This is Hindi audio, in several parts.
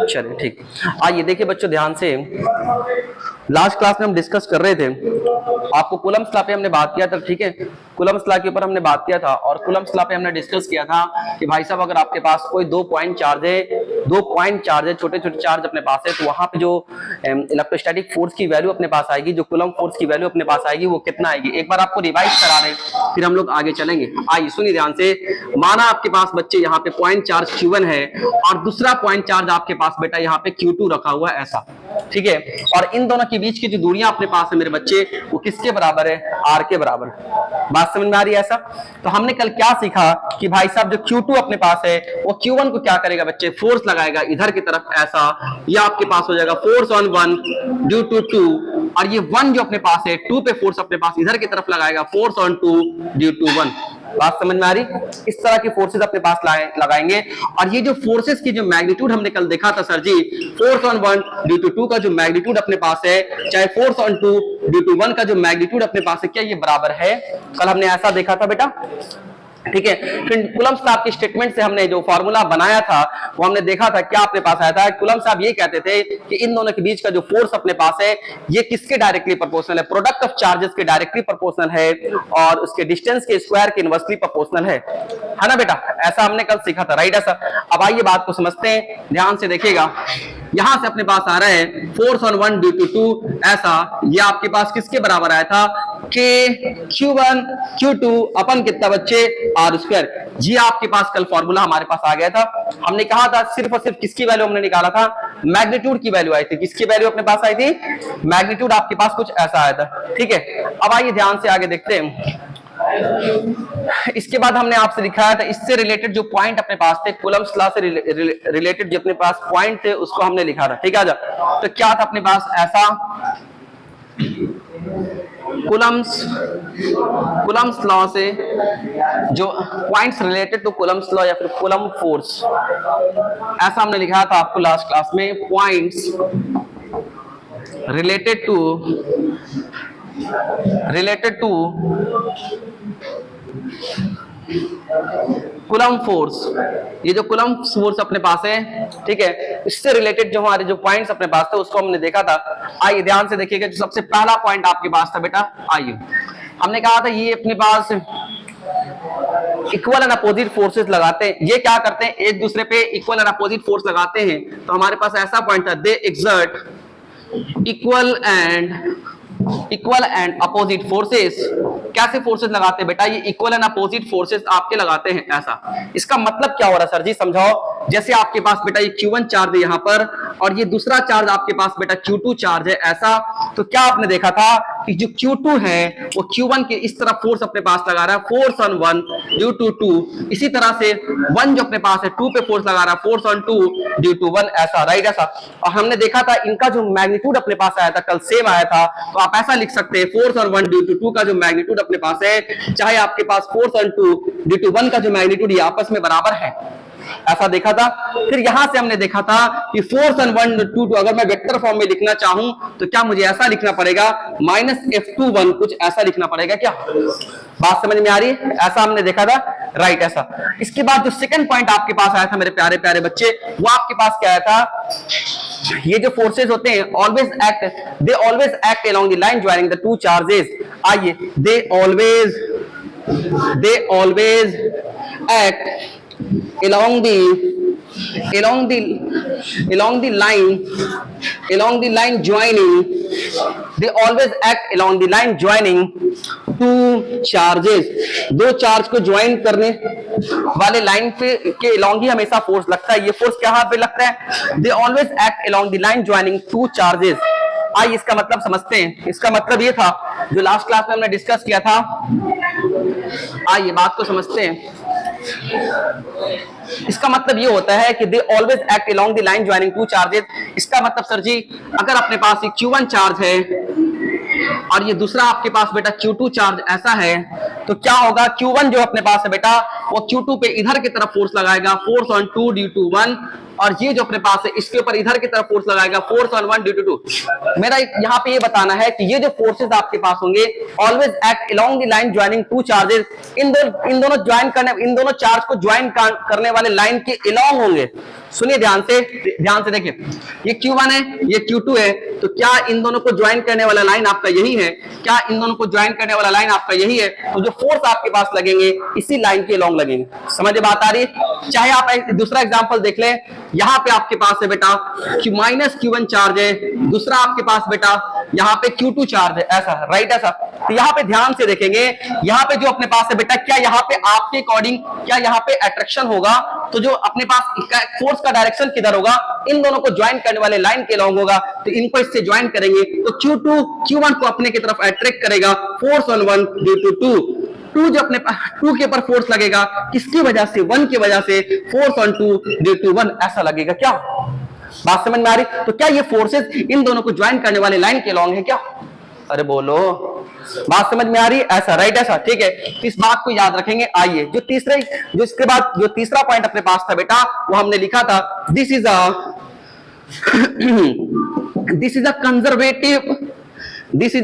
चलिए ठीक। आइए देखिए बच्चों ध्यान से, लास्ट क्लास में हम डिस्कस कर रहे थे, आपको कूलम्स लॉ पे हमने बात किया था, ठीक है। कूलम्स लॉ के ऊपर हमने बात किया था और कूलम्स लॉ पे हमने डिस्कस किया था कि भाई साहब अगर आपके पास कोई 2 पॉइंट चार्ज है, छोटे छोटे चार्ज अपने पास है, तो वहां पे जो इलेक्ट्रोस्टैटिक फोर्स की वैल्यू अपने पास आएगी, जो कूलम फोर्स की वैल्यू अपने पास आएगी, वो कितना आएगी, एक बार आपको रिवाइज करा रहे, फिर हम लोग आगे चलेंगे। आइए सुनिए ध्यान से। माना आपके पास बच्चे यहाँ पे पॉइंट चार्ज Q1 है और दूसरा पॉइंट चार्ज आपके पास बेटा यहाँ पे Q2 रखा हुआ है, ऐसा, ठीक है। और इन दोनों के बीच की जो दूरियां अपने पास है मेरे बच्चे, वो किसके बराबर है, R के बराबर। बात समझ में आ रही है ऐसा? तो हमने कल क्या सीखा कि भाई साहब जो Q2 अपने पास है, वो Q1 को क्या करेगा बच्चे, फोर्स लगाएगा इधर की तरफ, ऐसा, ये आपके पास हो जाएगा फोर्स ऑन 1 ड्यू टू 2, और ये 1 जो अपने पास है, 2 पे फोर्स अपने पास इधर की तरफ लगाएगा, फोर्स ऑन 2 ड्यू टू 1। बात समझ में आ रही? इस तरह की फोर्सेस अपने पास लगाएंगे। और ये जो फोर्सेस की जो मैग्नीट्यूड हमने कल देखा था sir ji, force on 1 due to 2 का जो मैग्नीट्यूड अपने पास है, चाहे फोर्स ऑन 2 ड्यू टू 1 का जो मैग्नीट्यूड अपने पास है, क्या ये बराबर है? कल हमने ऐसा देखा था बेटा, ठीक है। फिर कूलम्स लॉ की स्टेटमेंट से हमने जो फॉर्मूला बनाया था, वो हमने देखा था क्या अपने पास आया था, कूलम्स साहब ये कहते थे कि इन दोनों के बीच का जो फोर्स अपने पास है, ये किसके डायरेक्टली प्रोपोर्शनल है, प्रोडक्ट ऑफ चार्जेस के डायरेक्टली प्रोपोर्शनल है, और उसके डिस्टेंस के स्क्वायर के इनवर्सली प्रोपोर्शनल है ना बेटा? ऐसा हमने कल सीखा था, राइट? ऐसा। अब आइए बात को समझते हैं, ध्यान से देखिएगा। यहां से अपने पास आ रहा है फोर्स ऑन 1 ड्यू टू 2, ऐसा, ये आपके पास किसके बराबर आया था, के Q1 Q2 अपन कितना बच्चे, R स्क्वायर। जी आपके पास कल फॉर्मूला हमारे पास आ गया था, हमने कहा था सिर्फ और सिर्फ किसकी वैल्यू हमने निकाला था, मैग्नीट्यूड की वैल्यू आई थी। किसकी वैल्यू अपने पास आई थी, मैग्नीट्यूड आपके पास कुछ ऐसा आया था, ठीक है। अब आइए ध्यान से आगे देखते हैं। इसके बाद हमने आपसे दिखाया था, इससे रिलेटेड जो पॉइंट अपने पास थे, कूलम्स लॉ से रिलेटेड जो अपने पास पॉइंट थे, उसको हमने लिखा था, ठीक है। तो क्या था अपने पास ऐसा, कूलम्स लॉ से जो points related to Coulomb's law या फिर कूलम फोर्स, ऐसा हमने लिखा था आपको लास्ट क्लास में, points related to Coulomb force. ये जो कूलम फोर्स अपने पास है, ठीक है, इससे रिलेटेड जो हमारे जो पॉइंट्स अपने पास थे, उसको हमने देखा था। आइए ध्यान से देखिएगा, जो सबसे पहला पॉइंट आपके पास था बेटा, आइए हमने कहा था ये अपने पास इक्वल एंड अपोजिट फोर्सेस लगाते हैं। ये क्या करते हैं, एक दूसरे पे इक्वल एंड अपोजिट फोर्स लगाते हैं। तो हमारे पास ऐसा पॉइंट था, they exert equal and opposite forces. कैसे फोर्सेस लगाते हैं बेटा, ये इक्वल एंड अपोजिट फोर्सेस आपके लगाते हैं, ऐसा। इसका मतलब क्या हो रहा है सर जी, समझाओ। जैसे आपके पास बेटा ये Q1 चार्ज है यहाँ पर, और ये दूसरा चार्ज आपके पास बेटा Q2 चार्ज है, ऐसा। तो क्या आपने देखा था कि जो Q2 है वो Q1 के इस तरह फोर्स अपने पास लगा रहा है, फोर्स ऑन 1 ड्यू टू 2। इसी तरह से 1 जो अपने पास है 2 पे फोर्स लगा रहा है, फोर्स ऑन 2 ड्यू टू 1, ऐसा, राइट? ऐसा। और हमने देखा था इनका जो मैग्नीट्यूड अपने पास आया था कल, सेम आया था। तो आप ऐसा लिख सकते हैं, फोर्स ऑन 1 ड्यू टू 2 का जो मैग्नीट्यूड अपने पास है, चाहे आपके पास फोर्स ऑन 2 ड्यू टू 1 का जो मैग्नीट्यूड, ये आपस में बराबर है, ऐसा देखा था। फिर यहां से हमने देखा था कि फोर्स ऑन 1 2 2 अगर मैं वेक्टर फॉर्म में लिखना चाहूं, तो क्या मुझे ऐसा लिखना पड़ेगा, -F21, कुछ ऐसा लिखना पड़ेगा क्या? बात समझ में आ रही है? ऐसा हमने देखा था, राइट? ऐसा। इसके बाद जो सेकंड पॉइंट आपके पास आया था मेरे प्यारे प्यारे बच्चे, वो आपके पास क्या आया था, ये जो फोर्सेस होते हैं they always act along the line joining the two charges. आइए, they always act along the line joining, they always act along the line joining two charges। दो चार्ज को ज्वाइन करने वाले लाइन पे के along ही हमेशा फोर्स लगता है। ये फोर्स क्या पे लगता है, they always act along the line joining two charges। आइए इसका मतलब समझते हैं। इसका मतलब ये था जो लास्ट क्लास में हमने डिस्कस किया था, आइए बात को समझते हैं। इसका मतलब ये होता है कि दे always act along the line joining two charges. इसका मतलब सर जी, अगर अपने पास एक Q1 चार्ज है, और ये दूसरा आपके पास बेटा Q2 चार्ज ऐसा है, तो क्या होगा, Q1 जो अपने पास है बेटा वो Q2 पे इधर की तरफ फोर्स लगाएगा, फोर्स ऑन 2 ड्यू टू 1, और ये जो अपने पास है इसके ऊपर इधर की तरफ फोर्स लगाएगा, फोर्स ऑन 1 ड्यू टू 2। मेरा यहाँ पे ये बताना है कि ये जो फोर्सेस आपके पास होंगे always act along the line joining two charges, इन दोनों ज्वाइन करने, इन दोनों चार्ज को ज्वाइन करने वाले लाइन के अलोंग होंगे। सुनिए ध्यान से देखिए, ये Q1 है, ये Q2 है, तो क्या इन दोनों को ज्वाइन करने वाला लाइन आपका यही है? क्या इन दोनों को ज्वाइन करने वाला लाइन आपका यही है? तो जो फोर्स आपके पास लगेंगे इसी लाइन के अलोंग लगेंगे। समझ बात आ रही? चाहे आप दूसरा एग्जांपल देख लें, यहाँ पे आपके पास है बेटा Q1 चार्ज है, दूसरा आपके पास बेटा यहाँ पे Q2 चार्ज है, ऐसा राइट, ऐसा। तो यहाँ पे ध्यान से देखेंगे, यहाँ पे जो अपने पास है बेटा, क्या यहाँ पे आपके अकॉर्डिंग क्या यहाँ पे अट्रैक्शन होगा? तो जो अपने पास फोर्स का डायरेक्शन किधर होगा? इन दोनों को ज्वाइन करने वाले लाइन के अलोंग होगा। तो इनको इससे ज्वाइन करेंगे तो Q1 को अपने की तरफ अट्रैक्ट करेगा, फोर्स ऑन 1 ड्यू टू 2 जो अपने 2 के ऊपर फोर्स लगेगा, किसकी वजह से? 1 की वजह से, फोर्स ऑन 2 ड्यू टू 1, ऐसा लगेगा। क्या बात समझ में आ रही? तो क्या ये फोर्सेस इन दोनों को ज्वाइन करने वाले लाइन के अलोंग है क्या? अरे बोलो, बात समझ में आ रही? ऐसा राइट, ऐसा ठीक है। इस बात को याद रखेंगे। आइए जो इसके बाद जो तीसरा पॉइंट अपने पास था बेटा, वो हमने लिखा था, this is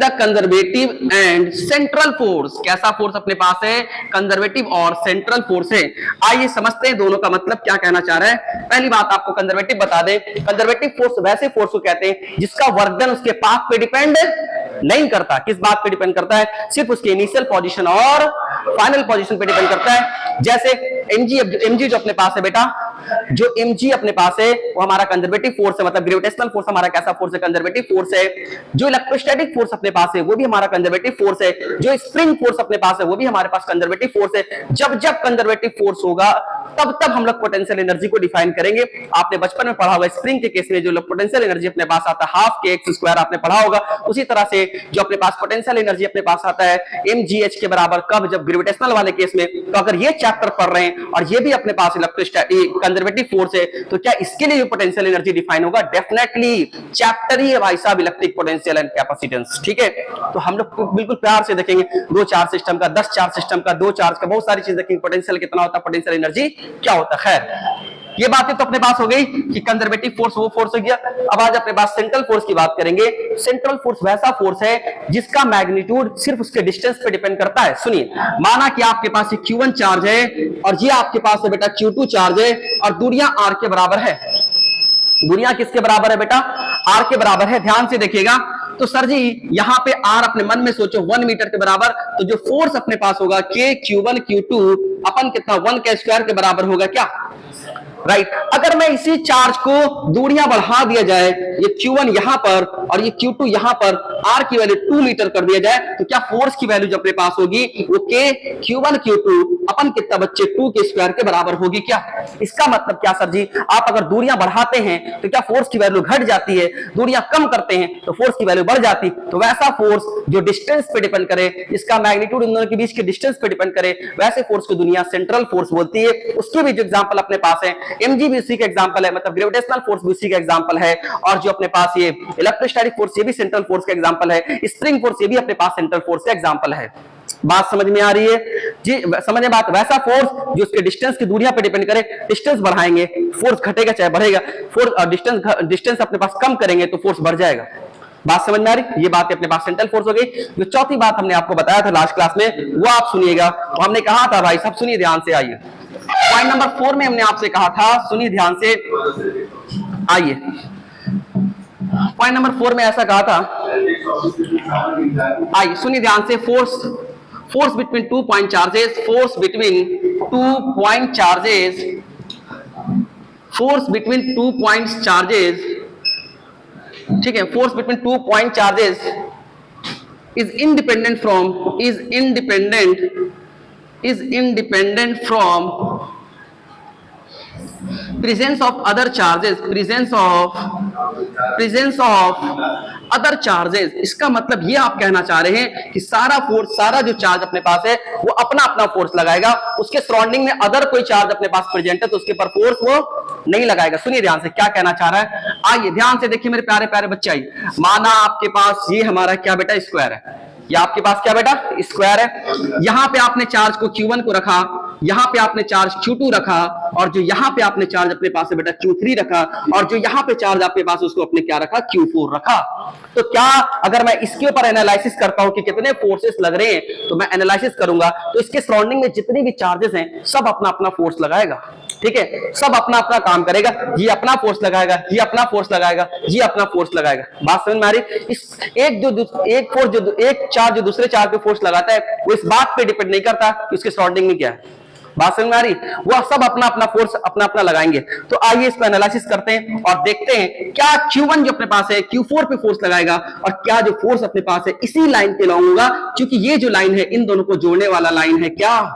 a conservative and central force. कैसा फोर्स अपने पास है? कंजर्वेटिव और सेंट्रल फोर्स है। आइए समझते हैं दोनों का मतलब क्या कहना चाह रहा है। पहली बात आपको कंजर्वेटिव बता दें, कंजर्वेटिव फोर्स वैसे फोर्स को कहते हैं जिसका वर्क डन उसके पाथ पे डिपेंड नहीं करता। किस बात पे डिपेंड करता है? सिर्फ उसके इनिशियल पोजीशन और फाइनल पोजीशन पे डिपेंड करता है। जैसे mg जो अपने पास है बेटा, जो mg अपने पास है वो हमारा कंजर्वेटिव फोर्स है, मतलब ग्रेविटेशनल फोर्स हमारा कैसा फोर्स है? कंजर्वेटिव फोर्स है। जो इलेक्ट्रोस्टैटिक फोर्स अपने पास है वो भी हमारा कंजर्वेटिव फोर्स है। जो स्प्रिंग फोर्स अपने पास है वो भी हमारे पास कंजर्वेटिव फोर्स है। जब कंजर्वेटिव फोर्स होगा तब हम लोग पोटेंशियल एनर्जी को डिफाइन करेंगे। आपने बचपन में पढ़ा होगा स्प्रिंग के केस में जो पोटेंशियल एनर्जी अपने पास आता है हाफ के एक्स स्क्वायर, आपने पढ़ा होगा। उसी तरह से जो अपने पास पोटेंशियल एनर्जी अपने पास आता है mgh के बराबर, कब? जब ग्रेविटेशनल वाले केस में। तो अगर ये चैप्टर पढ़ रहे हैं और ये भी अपने पास इलेक्ट्रोस्टैटिक कंजर्वेटिव फोर्स है, तो क्या इसके लिए पोटेंशियल एनर्जी डिफाइन होगा? डेफिनेटली। चैप्टर ही है भाई साहब इलेक्ट्रिक पोटेंशियल एंड कैपेसिटेंस, ठीक है। तो हम लोग बिल्कुल प्यार से देखेंगे 2 चार्ज सिस्टम का, 10 चार्ज सिस्टम का, 2 चार्ज का, बहुत सारी चीज देखेंगे। पोटेंशियल कितना होता है, पोटेंशियल एनर्जी क्या होता है। खैर ये बातें तो अपने पास हो गई कि कंजर्वेटिव फोर्स वो फोर्स हो गया। अब आज अपने पास सेंट्रल फोर्स की बात करेंगे। सेंट्रल फोर्स वैसा फोर्स है जिसका मैग्नीट्यूड सिर्फ उसके डिस्टेंस पे डिपेंड करता है। सुनिए, माना कि आपके पास ये Q1 चार्ज है और ये आपके पास है बेटा Q2 चार्ज है और दूरियां r के बराबर है। दूरियां किसके बराबर है बेटा? r के बराबर है। ध्यान से देखिएगा। तो सर जी यहाँ पे r अपने मन में सोचो 1 मीटर के बराबर, तो जो फोर्स अपने पास होगा K Q1 Q2 अपन कितना 1 के स्क्वायर के बराबर होगा क्या? राइट। अगर मैं इसी चार्ज को दूरियां बढ़ा दिया जाए, ये Q1 यहां पर और ये Q2 यहां पर, R की वैल्यू 2 मीटर कर दिया जाए, तो क्या फोर्स की वैल्यू जो अपने पास होगी वो K Q1 Q2 अपन कितना बच्चे 2 के स्क्वायर के बराबर होगी क्या? इसका मतलब क्या सर जी? आप अगर दूरियां बढ़ाते हैं तो क्या फोर्स की वैल्यू घट जाती है? दूरियां कम करते हैं तो फोर्स की वैल्यू बढ़ जाती। तो वैसा फोर्स जो डिस्टेंस पे डिपेंड करे, इसका मैग्नीट्यूड इन दोनों के बीच के डिस्टेंस पे डिपेंड करे, वैसे फोर्स को दुनिया सेंट्रल फोर्स बोलती है। उसके भी जो एग्जांपल अपने पास है, mg भी उसी का एग्जांपल है, मतलब ग्रेविटेशनल फोर्स भी उसी का एग्जांपल है। और जो अपने पास ये इलेक्ट्रोस्टैटिक फोर्स ये भी सेंट्रल फोर्स का एग्जांपल है। स्प्रिंग फोर्स ये भी अपने पास सेंट्रल फोर्स का एग्जांपल है। बात समझ में आ रही है जी? समझ में बात? वैसा फोर्स जो उसके डिस्टेंस की दूरियां पे डिपेंड करे, डिस्टेंस बढ़ाएंगे फोर्स घटेगा चाहे बढ़ेगा, फोर्स डिस्टेंस अपने पास कम करेंगे तो फोर्स बढ़ जाएगा। बात समझ में आ रही? ये बात अपने पास सेंट्रल फोर्स हो गई। जो चौथी बात हमने आपको बताया था लास्ट क्लास में, वो आप सुनिएगा। तो हमने कहा था भाई सब सुनिए ध्यान से। आइए पॉइंट नंबर 4 में हमने आपसे कहा था, सुनिए ध्यान से। आइए पॉइंट नंबर 4 में ऐसा कहा था, आइए सुनिए ध्यान से। Force between 2 point charges, force between 2 point charges, force between 2 point charges, ठीक है। Force between 2 point charges is independent from presence of other charges, presence of other charges। इसका मतलब ये आप कहना चाह रहे हैं कि सारा फोर्स, सारा जो चार्ज अपने पास है वो अपना अपना फोर्स लगाएगा, उसके सराउंडिंग में अदर कोई चार्ज अपने पास प्रेजेंट है तो उसके पर फोर्स वो नहीं लगाएगा। सुनिए ध्यान से क्या कहना चाह रहा है, आइए ध्यान से देखिए मेरे प्यारे प्यारे बच्चे। आइए, माना आपके पास ये हमारा क्या बेटा स्क्वायर है, ये आपके पास क्या बेटा स्क्वायर है। यहां पे आपने चार्ज को Q1 को रखा, यहां पे आपने चार्ज Q2 रखा, और जो यहां पे आपने चार्ज अपने पास है बेटा Q3 रखा, और जो यहां पे चार्ज आपके पास उसको अपने क्या रखा Q4 रखा। तो क्या अगर मैं इसके ऊपर एनालिसिस करता हूं कि कितने फोर्सेस लग रहे हैं, तो मैं एनालिसिस करूंगा तो इसके सराउंडिंग में जितने भी चार्जेस हैं सब अपना अपना फोर्स लगाएगा। ठीक है, सब अपना अपना काम करेगा, ये अपना फोर्स लगाएगा, ये अपना फोर्स लगाएगा, ये अपना फोर्स लगाएगा। बात समझ में आ रही? इस एक चार्ज जो दूसरे चार्ज पे फोर्स लगाता है वो इस बात पे डिपेंड नहीं करता कि उसके सराउंडिंग में क्या है। बात समझ में आ रही? वो सब अपना अपना फोर्स अपना अपना लगाएंगे। तो आइए इसको एनालिसिस करते हैं और देखते हैं क्या Q1 जो अपने पास है Q4 पे फोर्स लगाएगा, और क्या जो फोर्स अपने पास है इसी लाइन पे लगाऊंगा, क्योंकि ये जो लाइन है इन दोनों को जोड़ने वाला लाइन है। क्या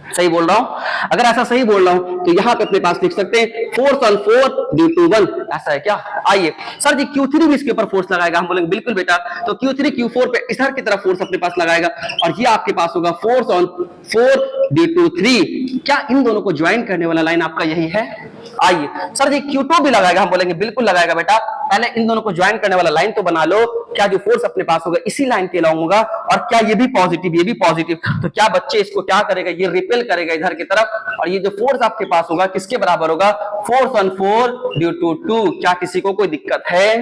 सही बोल रहा हूं? अगर ऐसा सही बोल रहा हूं तो यहां पे अपने पास लिख सकते हैं फोर्स ऑन 4 ड्यू टू 1। ऐसा है क्या? आइए सर जी Q3 भी इसके ऊपर फोर्स लगाएगा, हम बोलेंगे बिल्कुल बेटा। तो Q3 Q4 पे इधर की तरफ फोर्स अपने पास लगाएगा, और ये आपके पास होगा फोर्स ऑन 4 ड्यू टू 3। क्या इन दोनों को ज्वाइन करने वाला लाइन आपका यही है? आइए सर जी Q2 भी लगाएगा, हम बोलेंगे बिल्कुल लगाएगा बेटा। पहले इन दोनों को ज्वाइन करने वाला लाइन तो बना लो। क्या जो फोर्स अपने पास होगा इसी लाइन के लाऊंगा, और क्या ये भी पॉजिटिव, ये भी पॉजिटिव, तो क्या बच्चे इसको क्या करेगा, ये रिपेल करेगा इधर की तरफ, और ये जो फोर्स आपके पास होगा किसके बराबर होगा? Force on 4 due to 2। क्या किसी को कोई दिक्कत है?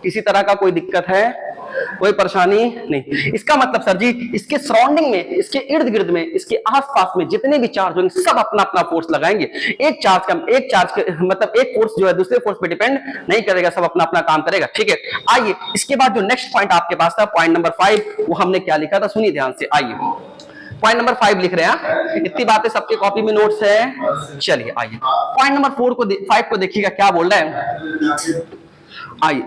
किसी तरह का कोई दिक्कत है? कोई परेशानी नहीं। इसका मतलब सर जी इसके सराउंडिंग में, इसके इर्द गिर्द में, इसके आसपास में जितने भी चार्ज होंगे सब अपना अपना फोर्स लगाएंगे। एक चार्ज मतलब एक फोर्स जो है दूसरे फोर्स पे डिपेंड नहीं करेगा, सब अपना अपना काम करेगा। ठीक है, आइए इसके बाद जो नेक्स्ट पॉइंट आपके पास था, पॉइंट नंबर 5, वो हमने क्या लिखा था, सुनिए ध्यान से। आइए पॉइंट नंबर 5 लिख रहे हैं, इतनी बातें सबके कॉपी में नोट्स है। चलिए आइए पॉइंट नंबर 5 को देखिएगा क्या बोल रहा है। आइए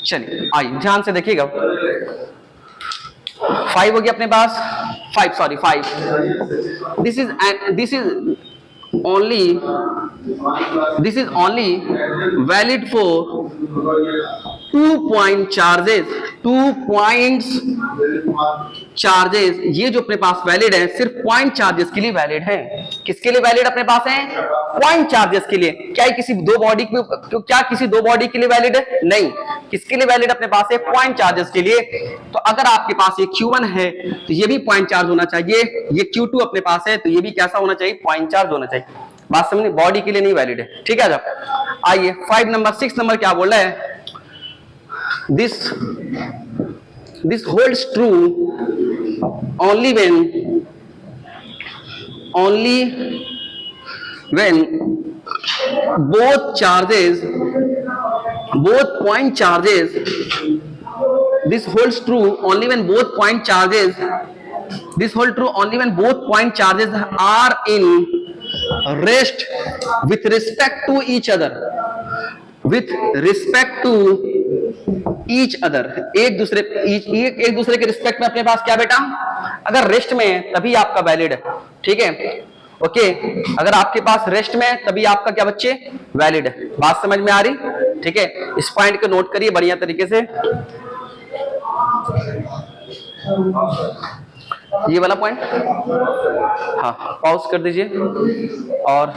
चलिए आइए ध्यान से देखिएगा। 5 हो गया अपने पास, 5 this is only valid for 2 point charges। ये जो अपने पास वैलिड है सिर्फ पॉइंट चार्जेस के लिए वैलिड है। किसके लिए वैलिड अपने पास है? पॉइंट चार्जेस के लिए। क्या किसी दो बॉडी के लिए वैलिड है? नहीं। किसके लिए वैलिड अपने पास है? पॉइंट चार्जेस के लिए। तो अगर आपके पास ये Q1 है तो ये भी पॉइंट चार्ज होना चाहिए, ये Q2 अपने पास है तो ये भी कैसा होना चाहिए? पॉइंट चार्ज होना चाहिए। बात समझिए, बॉडी के लिए नहीं वैलिड है। ठीक है, जब आइए 6 नंबर क्या बोल रहा है? This holds true only when both point charges this holds true only when both point charges are in rest with respect to each other। एक दूसरे के रिस्पेक्ट में अपने पास क्या बेटा? अगर रेस्ट में है तभी आपका वैलिड है। ठीक है, ओके, अगर आपके पास रेस्ट में है तभी आपका क्या बच्चे? वैलिड है। बात समझ में आ रही? ठीक है, इस पॉइंट को नोट करिए बढ़िया तरीके से। ये वाला पॉइंट हाँ पॉज कर दीजिए और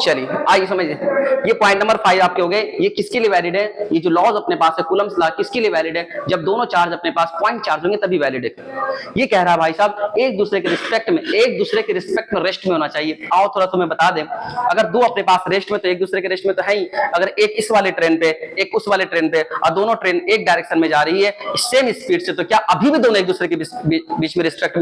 चलिए आइए समझिए। ये पॉइंट नंबर 5 आपके हो गए। ये किसके लिए वैलिड है? ये जो लॉज अपने पास है कूलम्स लॉ किसके लिए वैलिड है? जब दोनों चार्ज अपने पास पॉइंट चार्ज होंगे तभी वैलिड है। ये कह रहा है भाई साहब एक दूसरे के रिस्पेक्ट में रेस्ट में होना चाहिए। आओ थोड़ा तुम्हें बता दें, अगर दो अपने पास रेस्ट में तो एक दूसरे के रेस्ट में तो है ही। अगर एक इस वाले ट्रेन पे एक उस वाले ट्रेन पे और दोनों ट्रेन एक डायरेक्शन में जा रही है सेम स्पीड से, तो क्या अभी भी दोनों एक दूसरे के बीच में रिस्पेक्ट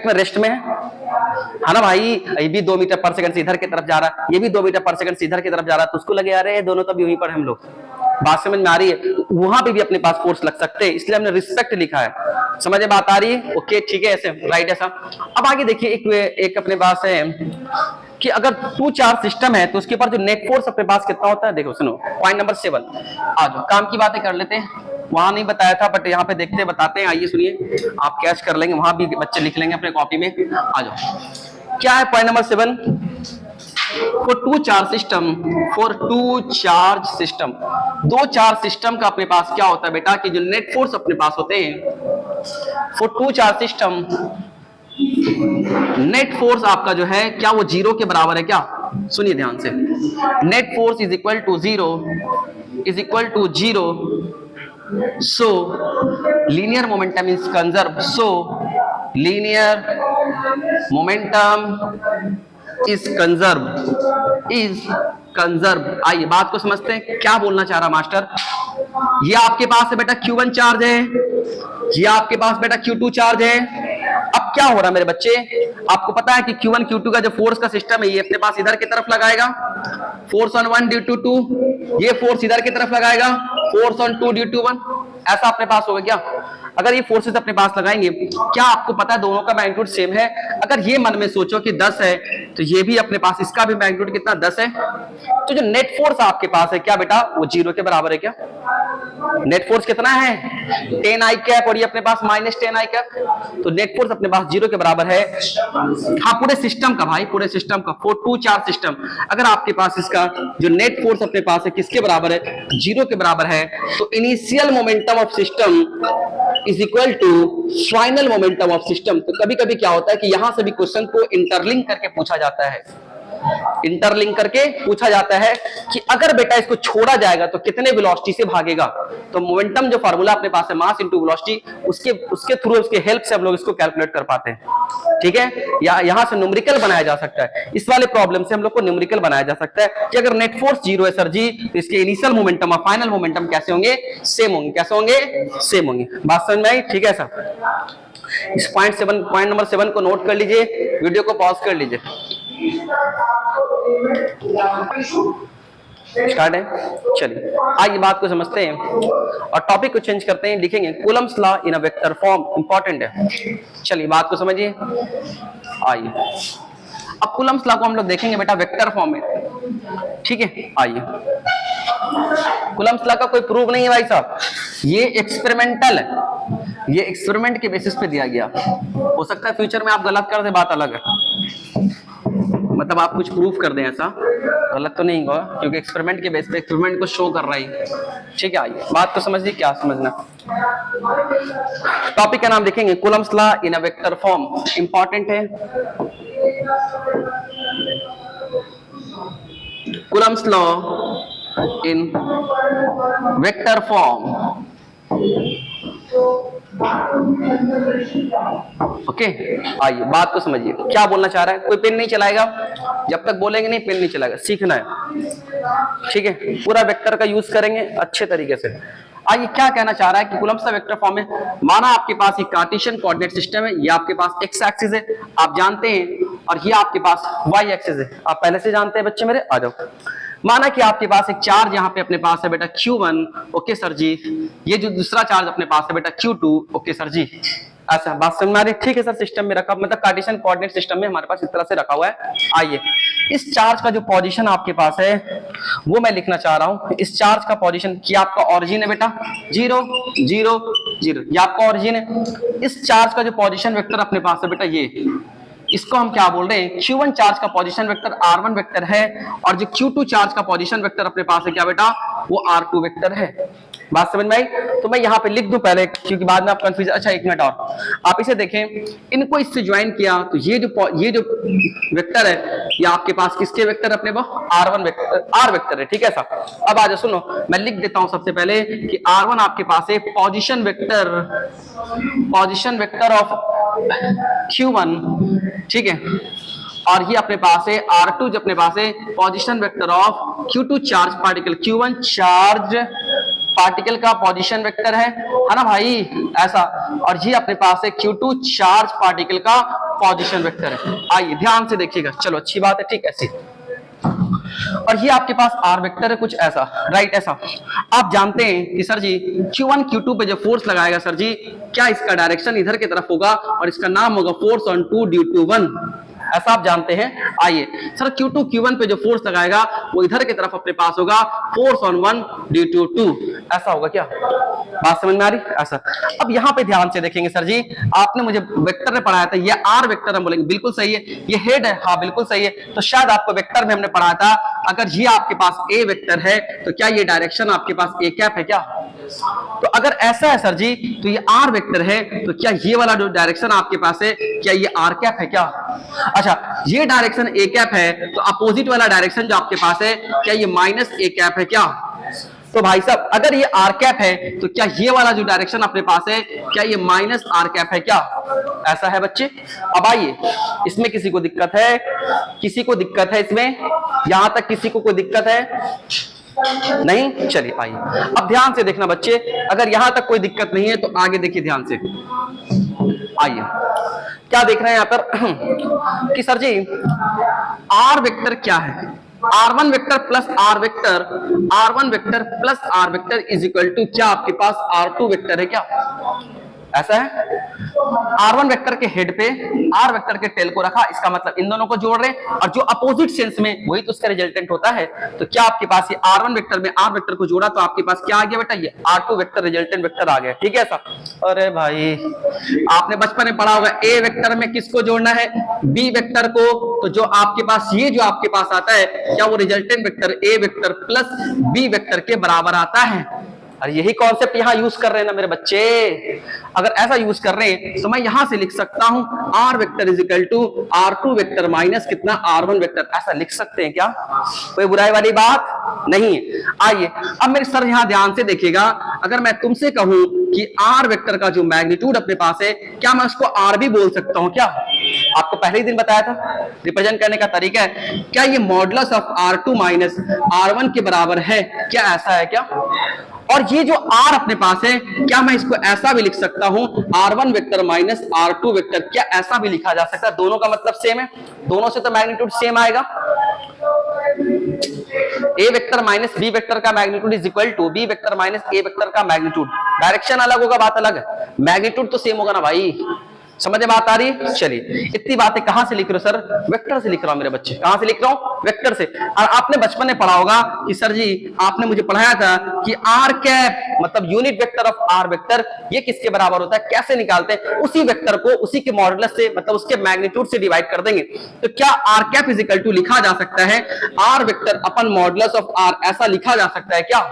में रेस्ट में है ना भाई? ये भी 2 मीटर पर सेकंड से इधर की तरफ जा रहा है, ये भी 2 मीटर पर सेकंड से इधर की तरफ जा रहा है, तो उसको लगे आ रहे हैं दोनों तब यूं ही पर हम लोग। बात समझ में आ रही है? वहां पे भी अपने पास फोर्स लग सकते हैं, इसलिए हमने रिस्पेक्ट लिखा है। समझ में बात आ रही है? ओके ठीक है, ऐसे राइट ऐसा। अब आगे देखिए एक अपने पास है कि अगर 2 चार्ज सिस्टम है तो उसके ऊपर जो नेट फोर्स अपने पास कितना होता है। देखो सुनो पॉइंट नंबर 7 आ जाओ, काम की बातें कर लेते हैं। वहां नहीं बताया था बट यहाँ पे देखते बताते हैं। आइए सुनिए, आप कैच कर लेंगे, वहां भी बच्चे लिख लेंगे अपने कॉपी में। आ जाओ, क्या है point number 7? For two charge system, 2 charge system का अपने पास क्या होता है बेटा कि जो नेट फोर्स अपने पास होते हैं for two charge system net force आपका जो है क्या वो जीरो के बराबर है क्या? सुनिए ध्यान से, net force is equal to zero, so linear momentum is conserve, so linear momentum is conserve. आइए बात को समझते हैं, क्या बोलना चाह रहा मास्टर। ये आपके पास है बेटा Q1 चार्ज है, ये आपके पास बेटा Q2 चार्ज है। अब क्या हो रहा है मेरे बच्चे, आपको पता है कि Q1 Q2 का जो फोर्स का सिस्टम है ये अपने पास इधर की तरफ लगाएगा, फोर्स ऑन 1 ड्यू टू 2, ये फोर्स इधर की तरफ लगाएगा, फोर्स ऑन 2 ड्यू टू 1, ऐसा अपने पास होगा क्या? अगर ये फोर्सेस अपने पास लगाएंगे, क्या आपको पता है दोनों का मैग्नीट्यूड सेम है? अगर ये मन में सोचो कि 10 है तो ये भी अपने पास, इसका भी मैग्नीट्यूड कितना 10 है। तो जो नेट फोर्स आपके पास है क्या बेटा, वो जीरो के बराबर है क्या? नेट फोर्स कितना है 10 आई कैप, और ये अपने पास -10 आई कैप, तो नेट फोर्स अपने पास जीरो के बराबर है। हाँ पूरे सिस्टम का भाई, पूरे सिस्टम का, फॉर टू चार्ज सिस्टम अगर आपके पास इसका जो नेट फोर्स अपने पास है किसके बराबर है, जीरो के बराबर है, तो initial momentum of system is equal to final momentum of system. तो कभी कभी क्या होता है कि यहां से भी क्वेश्चन को इंटरलिंक करके पूछा जाता है, इंटरलिंक करके पूछा जाता है कि अगर बेटा इसको छोड़ा जाएगा तो कितने वेलोसिटी से भागेगा। तो मोमेंटम जो फार्मूला अपने पास है मास इनटू वेलोसिटी, उसके थ्रू, उसके हेल्प से हम लोग इसको कैलकुलेट कर पाते हैं, ठीक है। या यहां से न्यूमेरिकल बनाया जा सकता है, इस वाले प्रॉब्लम से हम लोग को न्यूमेरिकल बनाया जा सकता है कि अगर नेट फोर्स जीरो है सर जी, तो इसके इनिशियल मोमेंटम और फाइनल मोमेंटम कैसे होंगे, सेम होंगे। कैसे होंगे, सेम होंगे। बात समझ में आई, ठीक है सर। इस पॉइंट नंबर 7 को नोट कर लीजिए, वीडियो को पॉज कर लीजिए। स्टार्ट है, चलिए आइए बात को समझते हैं और टॉपिक को चेंज करते हैं, लिखेंगे Coulomb's law in a vector form, important है। चलिए बात को समझिए, आइए अब कूलम्स लॉ को हम लोग देखेंगे बेटा वेक्टर फॉर्म में, ठीक है। आइए कूलम्स लॉ का कोई प्रूफ नहीं है भाई साहब, ये एक्सपेरिमेंटल है, ये एक्सपेरिमेंट के बेसिस पे दिया गया। हो सकता है फ्यूचर में आप गलत कर दे, बात अलग है, मतलब आप कुछ प्रूफ कर दें, ऐसा गलत तो नहीं होगा क्योंकि एक्सपेरिमेंट के बेस पे एक्सपेरिमेंट को शो कर रहा है, ठीक है। आइए बात को समझिए, क्या समझना। टॉपिक का नाम देखेंगे Coulomb's law in a vector form, important है। Coulomb's law in vector form, okay. आइए बात को समझिए, क्या बोलना चाह रहा है। कोई पेन नहीं चलाएगा जब तक बोलेंगे नहीं, पेन नहीं चलाएगा, सीखना है, ठीक है। पूरा वेक्टर का यूज करेंगे अच्छे तरीके से। आइए क्या कहना चाह रहा है कि कूलम्स का वेक्टर फॉर्म में, माना आपके पास एक कार्टेशियन कोऑर्डिनेट सिस्टम है, ये आपके पास एक्स एक्सिस है आप जानते हैं, और ये आपके पास वाई एक्सिस है आप पहले से जानते हैं बच्चे मेरे। आ जाओ, माना कि आपके पास एक चार्ज यहाँ पे अपने पास है बेटा Q1, ओके सर जी, ये जो दूसरा चार्ज अपने पास है बेटा Q2, ओके सर जी। ऐसा बात समझ में आ रही, ठीक है सर। सिस्टम में रखा, मतलब कार्टेशियन कोऑर्डिनेट सिस्टम में हमारे पास इस तरह से रखा हुआ है। आइए इस चार्ज का जो पोजीशन आपके पास है वो मैं लिखना चाह रहा हूं। इस चार्ज का पोजीशन, कि आपका ओरिजिन है बेटा 0 0 0, ये आपका ओरिजिन है। इस चार्ज का जो पोजीशन वेक्टर अपने पास है बेटा ये, इसको हम क्या बोल रहे हैं, Q1 चार्ज का पोजीशन वेक्टर R1 वेक्टर है, और जो Q2 चार्ज का पोजीशन वेक्टर अपने पास है क्या बेटा, वो R2 वेक्टर है। बात समझ में आई? तो मैं यहाँ पे लिख दूं पहले, क्योंकि बाद में आप कंफ्यूज। अच्छा एक मिनट और, आप इसे देखें, इनको इससे ज्वाइन किया तो ये जो वेक्टर है ये आपके पास किसके वेक्टर अपने पास R1 वेक्टर, R वेक्टर है, ठीक है सर। अब आज सुनो, मैं लिख देता हूं सबसे पहले कि R1 आपके पास है पोजीशन वेक्टर ऑफ Q1, ठीक है, और ये अपने पास है R2 जो अपने पास है position vector of Q2 charge particle, Q1 charge particle का पोजीशन वेक्टर है ना भाई, ऐसा। और ये अपने पास है Q2 चार्ज पार्टिकल का पोजीशन वेक्टर है। आइए ध्यान से देखिएगा, चलो अच्छी बात है, ठीक ऐसी। और ये आपके पास R वेक्टर है कुछ ऐसा, राइट, ऐसा। आप जानते हैं कि सर जी Q1 Q2 पे जो फोर्स लगाएगा सर जी, क्या इसका डायरेक्शन इधर की तरफ होगा और इसका नाम होगा फोर्स ऑन 2 ड्यू टू 1, ऐसा आप जानते हैं। आइए सर Q2 Q1 पे जो फोर्स लगाएगा वो इधर की तरफ अपने पास होगा फोर्स ऑन 1 ड्यू टू 2, ऐसा होगा क्या, बात समझ में आ रही, ऐसा। अब यहाँ पे ध्यान से देखेंगे सर जी, आपने मुझे वेक्टर में पढ़ाया था, ये R वेक्टर हम बोलेंगे, बिल्कुल सही है। ये हेड है, हाँ बिल्कुल सही है। तो शायद आपको वेक्टर में हमने पढ़ाया था, अगर ये आपके पास A वेक्टर है तो क्या ये डायरेक्शन आपके पास A कैप है क्या, तो अगर ऐसा है सर जी, तो ये आर वेक्टर है, तो क्या ये वाला जो डायरेक्शन आपके पास है, क्या ये आर कैप है क्या? अच्छा, ये डायरेक्शन ए कैप है, तो अपोजिट वाला डायरेक्शन जो आपके पास है, क्या ये माइनस ए कैप है क्या? तो भाई साहब अगर ये आर कैप है, तो क्या ये वाला जो डायरेक्शन अपने पास है, क्या ये माइनस आर कैप है क्या? ऐसा है बच्चे। अब आइए, इसमें किसी को दिक्कत है? किसी को दिक्कत है इसमें? यहां तक किसी को कोई दिक्कत है? नहीं? चलिए आइए, अब ध्यान से देखना बच्चे, अगर यहां तक कोई दिक्कत नहीं है तो आगे देखिए ध्यान से। आइए, क्या देख रहे हैं यहां पर कि सर जी आर वेक्टर क्या है? R1 vector plus R vector, R1 vector plus R vector is equal to क्या आपके पास R2 वेक्टर है क्या? ऐसा है। R1 वेक्टर के हेड पे R वेक्टर के टेल को रखा, इसका मतलब इन दोनों को जोड़ रहे, और जो अपोजिट सेंस में वही तो उसका रिजल्टेंट होता है। तो क्या आपके पास ये R1 वेक्टर में R वेक्टर को जोड़ा तो आपके पास क्या आ गया बेटा? ये R2 वेक्टर रिजल्टेंट वेक्टर आ गया। ठीक है ऐसा? अरे भाई आपने बचपन में पढ़ा होगा, ए वेक्टर में किसको जोड़ना है? बी वेक्टर को। तो जो आपके पास ये जो आपके पास आता है, क्या वो resultant vector A vector plus B vector के बराबर आता है? और यही कॉन्सेप्ट यहां यूज कर रहे हैं ना मेरे बच्चे। अगर ऐसा यूज कर रहे हैं तो मैं यहां से लिख सकता हूं R vector is equal to R2 vector minus कितना R1 वेक्टर, ऐसा लिख सकते हैं क्या? कोई बुराई वाली बात नहीं है। आइए अब मेरे सर यहां ध्यान से देखिएगा, अगर मैं तुमसे कहूं कि आर वेक्टर का जो मैग्नीट्यूड अपने पास है, क्या मैं उसको आर भी बोल सकता हूं क्या? आपको पहले ही दिन बताया था रिप्रेजेंट करने का तरीका है। क्या ये modulus of R2 minus R1 के बराबर है क्या? ऐसा है क्या? और ये जो R अपने पास है, क्या मैं इसको ऐसा भी लिख सकता हूं R1 vector minus R2 vector, क्या ऐसा भी लिखा जा सकता है? दोनों का मतलब सेम है, दोनों से तो मैग्नीट्यूड सेम आएगा। A vector minus B vector का magnitude is equal to B vector minus A vector का मैग्नीट्यूड। डायरेक्शन अलग होगा, बात अलग है, मैग्नीट्यूड तो सेम होगा ना भाई। समझ में बात आ रही है? चलिए, इतनी बातें कहां से लिख रहे हो सर? वेक्टर से लिख रहा हूं मेरे बच्चे। कहां से लिख रहा हूं? वेक्टर से। और आपने बचपन में पढ़ा होगा कि सर जी आपने मुझे पढ़ाया था कि आर कैप मतलब unit vector of R vector, ये किसके बराबर होता है, कैसे निकालते हैं? उसी वेक्टर को उसी के मॉडुलस से मतलब उसके मैग्नीट्यूड से डिवाइड कर देंगे। तो क्या R cap is equal to लिखा जा सकता है आर वेक्टर अपन मॉडुलस ऑफ आर, ऐसा लिखा जा सकता है क्या?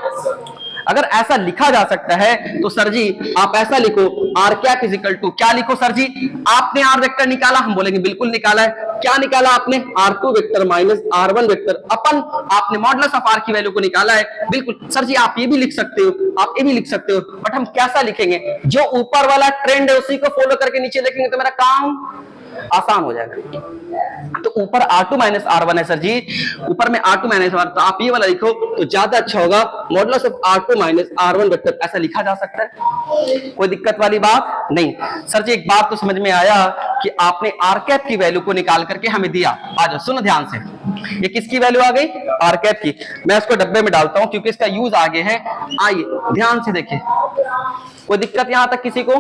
अगर ऐसा लिखा जा सकता है तो सर जी आप ऐसा लिखो R cap is equal to, क्या लिखो सर जी? आपने आर वेक्टर निकाला, हम बोलेंगे बिल्कुल निकाला है। क्या निकाला आपने? R2 vector minus R1 vector अपन आपने मॉडुलस ऑफ R की वैल्यू को निकाला है। बिल्कुल सर जी आप ये भी लिख सकते हो, आप ये भी लिख सकते हो, बट हम कैसा लिखेंगे? जो ऊपर वाला ट्रेंड है उसी को फॉलो करके नीचे लिखेंगे तो मेरा काम आसान हो जाएगा। तो ऊपर R2 माइनस R1 है सर जी, ऊपर में R2 माइनस R1, तो आप ये वाला लिखो तो ज्यादा अच्छा होगा, modulus of R2 minus R1 vector, ऐसा लिखा जा सकता है। कोई दिक्कत वाली बात नहीं। सर जी एक बात तो समझ में आया कि आपने आर कैप की वैल्यू को निकाल करके हमें दिया। आ जाओ सुनो ध्यान से, ये किसकी वैल्यू आ गई? आर कैप की। मैं इसको डब्बे में डालता हूं क्योंकि इसका यूज आगे है। आइए ध्यान से देखिए, कोई दिक्कत यहां तक किसी को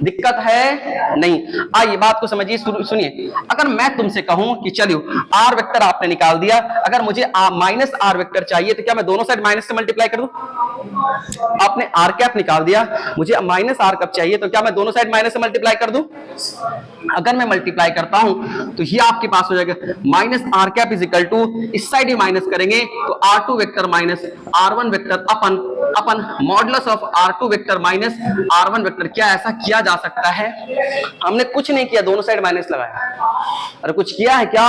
दिक्कत है? नहीं। आइए बात को समझिए, सुनिए। अगर मैं तुमसे कहूं कि चलिए आर वेक्टर आपने निकाल दिया, अगर मुझे माइनस आर वेक्टर चाहिए तो क्या मैं दोनों साइड माइनस से मल्टीप्लाई कर दूं? आपने आर कैप निकाल दिया, मुझे माइनस आर कैप चाहिए तो क्या मैं दोनों साइड माइनस से मल्टीप्लाई कर दूं? अगर मैं मल्टीप्लाई करता हूं तो ये आपके पास हो जाएगा minus R cap is equal to, इस साइड ही माइनस करेंगे तो R2 vector minus R1 vector अपन modulus of R2 vector minus R1 vector. क्या ऐसा किया जा सकता है? हमने कुछ नहीं किया, दोनों साइड माइनस लगाया। अरे कुछ किया है क्या?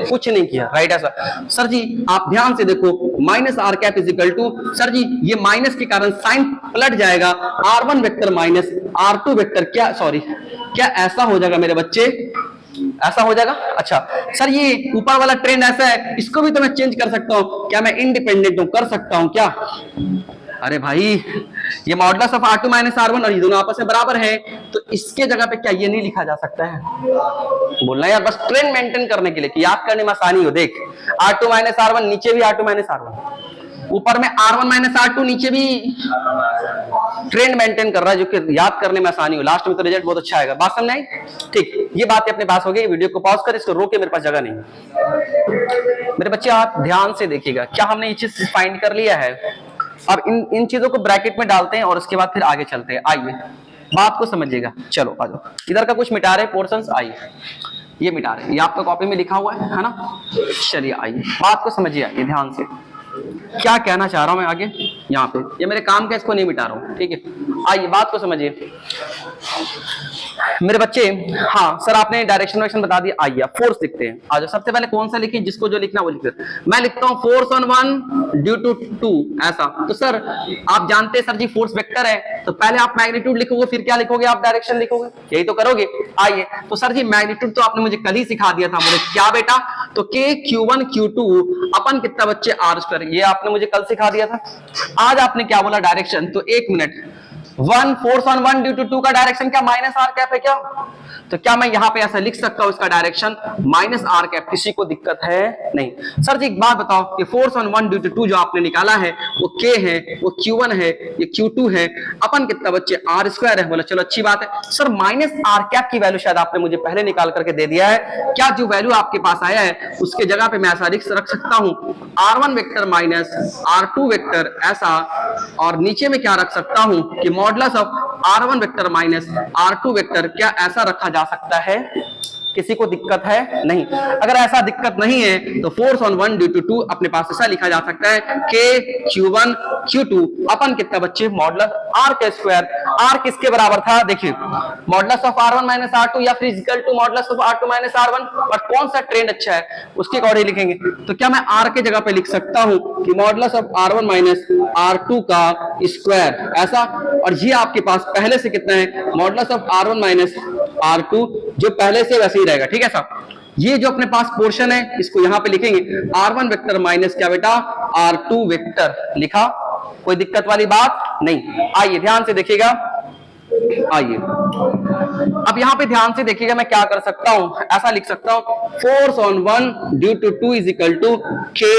कुछ नहीं किया, राइट? ऐसा सर जी आप ध्यान से देखो, minus R cap is equal to, sir ji ये माइनस के कारण साइन पलट जाएगा, R1 vector minus R2 vector, क्या सॉरी क्या ऐसा हो जाएगा मेरे बच्चे? ऐसा हो जाएगा। अच्छा सर ये ऊपर वाला ट्रेंड ऐसा है, इसको भी तो मैं चेंज कर सकता हूं, क्या मैं इंडिपेंडेंट हूं? कर सकता हूं क्या? अरे भाई ये modulus of R2 minus R1 और ये दोनों आपस में बराबर है, तो इसके जगह पे क्या ये नहीं लिखा जा सकता है? बोलना यार, बस ट्रेंड मेंटेन करने के लिए कि याद करने में आसानी हो। देख R2 माइनस R1, नीचे भी R2 माइनस R1, ऊपर में R1 माइनस R2, नीचे भी ट्रेंड मेंटेन कर रहा है, जो कि याद करने में आसानी हो। लास्ट में तो रिजल्ट बहुत अच्छा आएगा। बात समझ आई? ठीक, ये बात अपने पास हो गई। वीडियो को पॉज कर, इसको रोके, मेरे पास जगह नहीं। मेरे बच्चे आप ध्यान से देखिएगा, क्या हमने ये चीज फाइंड कर लिया है? अब इन चीजों को ब्रैकेट में डालते हैं और उसके बाद फिर आगे चलते हैं। आइए बात को समझिएगा। चलो आ जाओ, इधर का कुछ मिटा रहे पोर्शंस, आइए ये मिटा रहे, ये आपका कॉपी में लिखा हुआ है ना? चलिए आइए बात को समझिए, आइए ध्यान से। क्या कहना चाह रहा हूं मैं आगे यहाँ पे, ये मेरे काम का, इसको नहीं मिटा रहा हूं, ठीक है। आइए बात को समझिए मेरे बच्चे। हाँ सर आपने डायरेक्शन वायरेक्शन बता दिया, आइए आप फोर्स लिखते हैं। आज सबसे पहले कौन सा लिखिए, जिसको जो लिखना वो लिखते हैं। मैं लिखता हूं force on one due to two, ऐसा। तो सर आप जानते हैं सर जी फोर्स वेक्टर है, तो पहले आप मैग्नीट्यूड लिखोगे, फिर क्या लिखोगे आप, डायरेक्शन लिखोगे, यही तो करोगे। आइए तो सर जी मैग्नीट्यूड तो आपने मुझे कल ही सिखा दिया था, मुझे क्या बेटा, तो के Q1 Q2 अपन कितना बच्चे R स्क्वायर, ये आपने मुझे कल सिखा दिया था। आज आपने क्या बोला डायरेक्शन, तो एक minute, one force on one due to two का डायरेक्शन क्या माइनस आर कैप है क्या, तो क्या मैं यहां पे ऐसा लिख सकता हूं इसका डायरेक्शन माइनस आर कैप, किसी को दिक्कत है नहीं। सर जी एक बात बताओ कि force on one due to two जो आपने निकाला है वो के है, वो Q1 है, ये Q2 है, अपन कितना बच्चे आर स्क्वायर है, बोला चलो अच्छी बात है। सर माइनस आर कैप की वैल्यू शायद आपने मुझे पहले निकाल करके दे दिया है, क्या जो वैल्यू आपके पास आया है उसके जगह पे मैं ऐसा रख सकता हूं R1 vector minus R2 vector ऐसा, और नीचे में क्या रख सकता हूं कि modulus of R1 vector minus R2 vector, क्या ऐसा रखा जा सकता है, किसी को दिक्कत है नहीं। अगर ऐसा दिक्कत नहीं है तो force on one due to two अपने पास ऐसा लिखा जा सकता है के Q1 Q2 अपन कितना बच्चे मॉडुलस R के स्क्वायर, R किसके बराबर था, देखिए modulus of R1 minus R2 या फिर equal to modulus of R2 minus R1, और कौन सा ट्रेंड अच्छा है उसके अकॉर्डिंग लिखेंगे। तो क्या मैं R के जगह पे लिख सकता हूं कि modulus of R1 minus R2 का स्क्वायर ऐसा, और ये आपके पास पहले से कितना है modulus of R1 minus R2 जो पहले से वैसे ही रहेगा, ठीक है साहब। ये जो अपने पास पोर्शन है इसको यहां पे लिखेंगे R1 वेक्टर माइनस क्या बेटा R2 वेक्टर, लिखा, कोई दिक्कत वाली बात नहीं। आइए ध्यान से देखिएगा, आइए अब यहां पे ध्यान से देखिएगा मैं क्या कर सकता हूं, ऐसा लिख सकता हूं force on one due to two is equal to k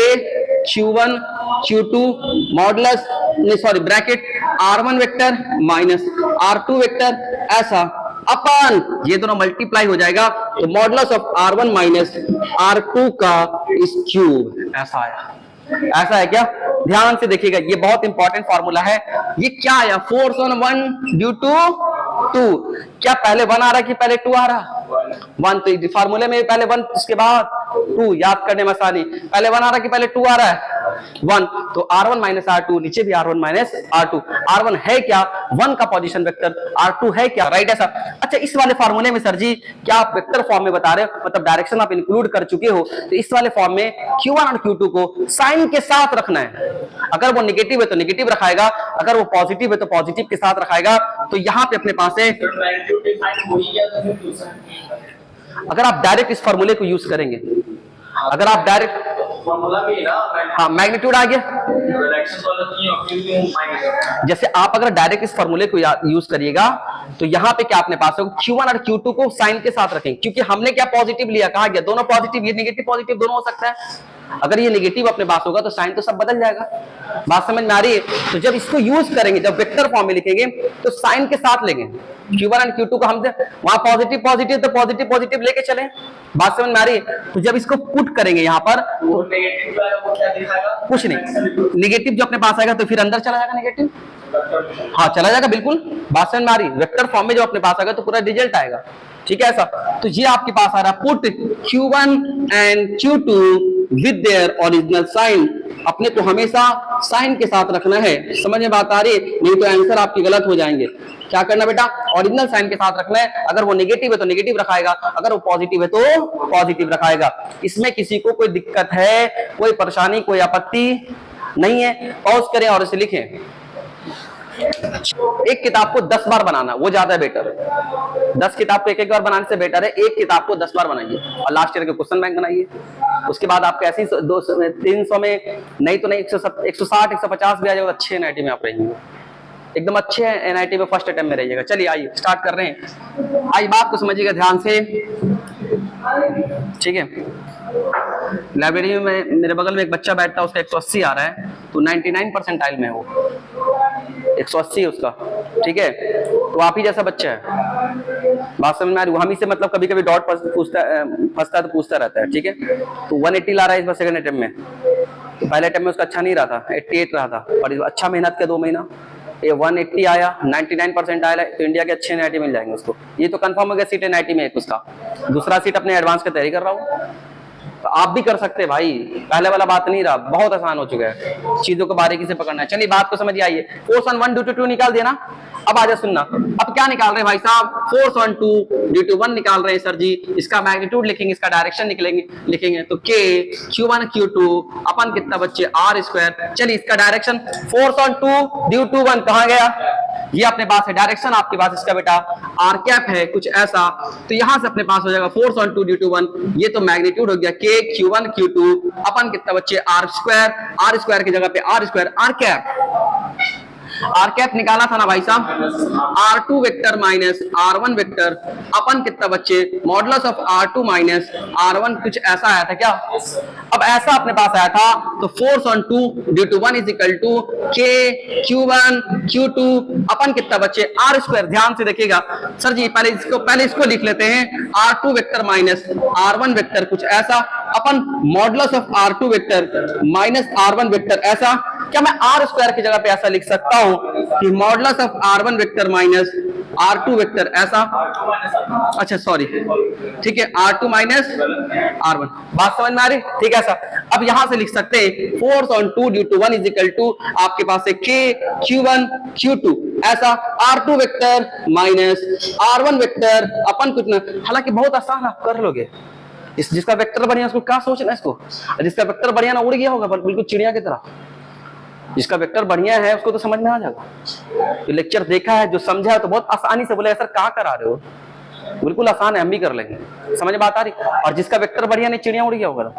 Q1 Q2 modulus sorry bracket R1 vector minus R2 vector ऐसा, अपन ये दोनों मल्टीप्लाई हो जाएगा तो modulus of R1 minus R2 का इस क्यूब, ऐसा आया। ऐसा है क्या, ध्यान से देखिएगा ये बहुत इंपॉर्टेंट फॉर्मूला है। ये क्या आया, force on one due to two, क्या पहले वन आ रहा है कि पहले टू आ रहा, वन, तो फार्मूले में पहले वन उसके बाद टू, याद करने में आसानी, पहले वन आ रहा है कि पहले टू आ रहा है, वन, तो R1 माइनस R2, नीचे भी R1 माइनस R2, R1 है क्या वन का पोजीशन वेक्टर, R2 है क्या, राइट ऐसा। अच्छा इस वाले फार्मूले में सर जी क्या आप वेक्टर फॉर्म में बता रहे हो, मतलब डायरेक्शन आप इंक्लूड कर चुके हो, तो इस वाले फॉर्म में Q1 और Q2 को साइन के साथ रखना है, अगर वो नेगेटिव है तो नेगेटिव रखाएगा, अगर वो पॉजिटिव है तो पॉजिटिव के साथ रखाएगा। तो यहाँ पे अपने पास है, अगर आप डायरेक्ट इस फॉर्मूले को यूज करेंगे, अगर आप डायरेक्ट हाँ मैग्नीट्यूड आ गया, जैसे आप अगर डायरेक्ट इस फॉर्मूले को यूज करिएगा तो यहाँ पे क्या अपने पास होगा Q1 और Q2 को साइन के साथ रखेंगे, क्योंकि हमने क्या पॉजिटिव लिया, कहा गया दोनों पॉजिटिव, ये नेगेटिव पॉजिटिव दोनों हो सकता है। अगर ये नेगेटिव अपने पास होगा तो साइन तो सब बदल जाएगा, बात समझ में आ रही है। तो जब इसको यूज करेंगे, जब वेक्टर फॉर्म में लिखेंगे तो साइन के साथ लेंगे, Q1 और Q2 को हम वहां पॉजिटिव पॉजिटिव तो पॉजिटिव पॉजिटिव लेके चले, बात समझ में आ रही है। तो जब इसको पुट करेंगे यहाँ पर तो कुछ नहीं, नेगेटिव जो अपने पास आएगा तो फिर अंदर चला जाएगा नेगेटिव, हाँ चला जाएगा, बिल्कुल बात समझ में आ रही है। वेक्टर फॉर्म में जो अपने पास आएगा तो पूरा रिजल्ट आएगा, ठीक है ऐसा। तो ये आपके पास आ रहा है put Q1 and Q2 with their original sign, अपने को हमेशा साइन के साथ रखना है, समझ में बात आ रही है, नहीं तो आंसर आपके गलत हो जाएंगे। क्या करना बेटा, ओरिजिनल साइन के साथ रखना है, अगर वो नेगेटिव है तो नेगेटिव रखाएगा, अगर वो पॉजिटिव है तो पॉजिटिव रखाएगा। इसमें किसी को कोई दिक्कत है, कोई परेशानी, कोई आपत्ति नहीं है, पॉज करें और इसे लिखें। एक किताब को 10 बार बनाना वो ज्यादा बेटर है, 10 किताब को एक बार बनाने से बेटर है एक किताब को 10 बार बनाइए और लास्ट ईयर के क्वेश्चन बैंक बनाइए। उसके बाद आपके ऐसे 300 में नहीं तो नहीं 160 150 भी आ जाएगा, अच्छे एनआईटी में आप रहेंगे, एकदम अच्छे एनआईटी में फर्स्ट अटेम्प्ट में रहिएगा। चलिए आइए स्टार्ट कर रहे हैं, आइए बात को समझिएगा ध्यान से, ठीक है। लाइब्रेरी में मेरे बगल में एक बच्चा बैठता है, उसका 180 आ रहा है, तो 99 परसेंटाइल में हो, 180 उसका, ठीक है। तो आप ही जैसा बच्चा है, बात समझ में आ रही है। हम ही से मतलब कभी कभी डॉट फंसता है तो पूछता रहता है, ठीक है। तो 180 ला रहा है इस बार सेकंड अटेम्प्ट में, तो पहले अटेम्प्ट में उसका अच्छा नहीं रहा था, 88 रहा था, और अच्छा मेहनत के 2 महीना ये 180 आया, 99% आया, तो इंडिया के अच्छे एनआईटी मिल जाएंगे उसको। ये तो कंफर्म हो गया सीट एनआईटी में एक उसका, दूसरा सीट अपने एडवांस की तैयारी कर रहा हूँ, तो आप भी कर सकते हैं भाई, पहले वाला बात नहीं रहा, बहुत आसान हो चुका है, चीजों को बारीकी से पकड़ना है। चलिए बात को समझ आइए, फोर्स ऑन 1 ड्यू टू 2 निकाल दिया ना। अब आजा सुनना, अब क्या निकाल रहे हैं भाई साहब, फोर्स ऑन 2 ड्यू टू 1 निकाल रहे हैं सर जी। इसका मैग्नीट्यूड लिखेंगे, इसका डायरेक्शन लिखेंगे तो k q1 q2 अपन कितना बच्चे r स्क्वायर। चलिए इसका direction force on 2 due to 1 कहां गया, ये अपने पास है डायरेक्शन, आपके पास इसका बेटा आर कैप है कुछ ऐसा, तो यहां से अपने पास हो जाएगा फोर्स ऑन 2 ड्यू टू 1, ये तो मैग्नीट्यूड हो गया k q1 q2 अपन कितना बच्चे r स्क्वायर की जगह पे r स्क्वायर आर कैप निकाला था ना भाई साहब, r2 vector minus r1 vector अपन कितना बच्चे modulus of r2 minus r1 कुछ ऐसा आया था क्या। अब ऐसा अपने पास आया था तो force on 2 due to 1 is equal to k q1 q2 अपन कितना बच्चे r स्क्वायर। ध्यान से देखिएगा सर जी, पहले इसको लिख लेते हैं, r2 vector minus r1 vector कुछ ऐसा अपन modulus of r2 vector minus r1 vector ऐसा। क्या मैं r स्क्वायर की जगह पे ऐसा लिख सकता हूं कि modulus of r1 vector minus r2 vector ऐसा, अच्छा सॉरी ठीक है, r2 माइनस r1, बात समझ में आ रही, ठीक है ऐसा। अब यहां से लिख सकते हैं force on 2 due to 1 is equal to आपके पास है k q1 q2 ऐसा, r2 vector minus r1 vector अपन कुछ ना, हालांकि बहुत आसान आप कर लोगे, इस जिसका वेक्टर बढ़िया उसको क्या सोचना, इसको जिसका वेक्टर बढ़िया ना उड़ गया होगा पर बिल्कुल चिड़िया की तरह, जिसका वेक्टर बढ़िया है उसको तो समझ में आ जाएगा। तो लेक्चर देखा है जो समझा है तो बहुत आसानी से बोले सर कहाँ करा रहे हो, बिल्कुल आसान है, हम भी कर लेंगे, समझ बात आ रही। और जिसका वेक्टर बढ़िया नहीं चिड़िया उड़ गया होगा,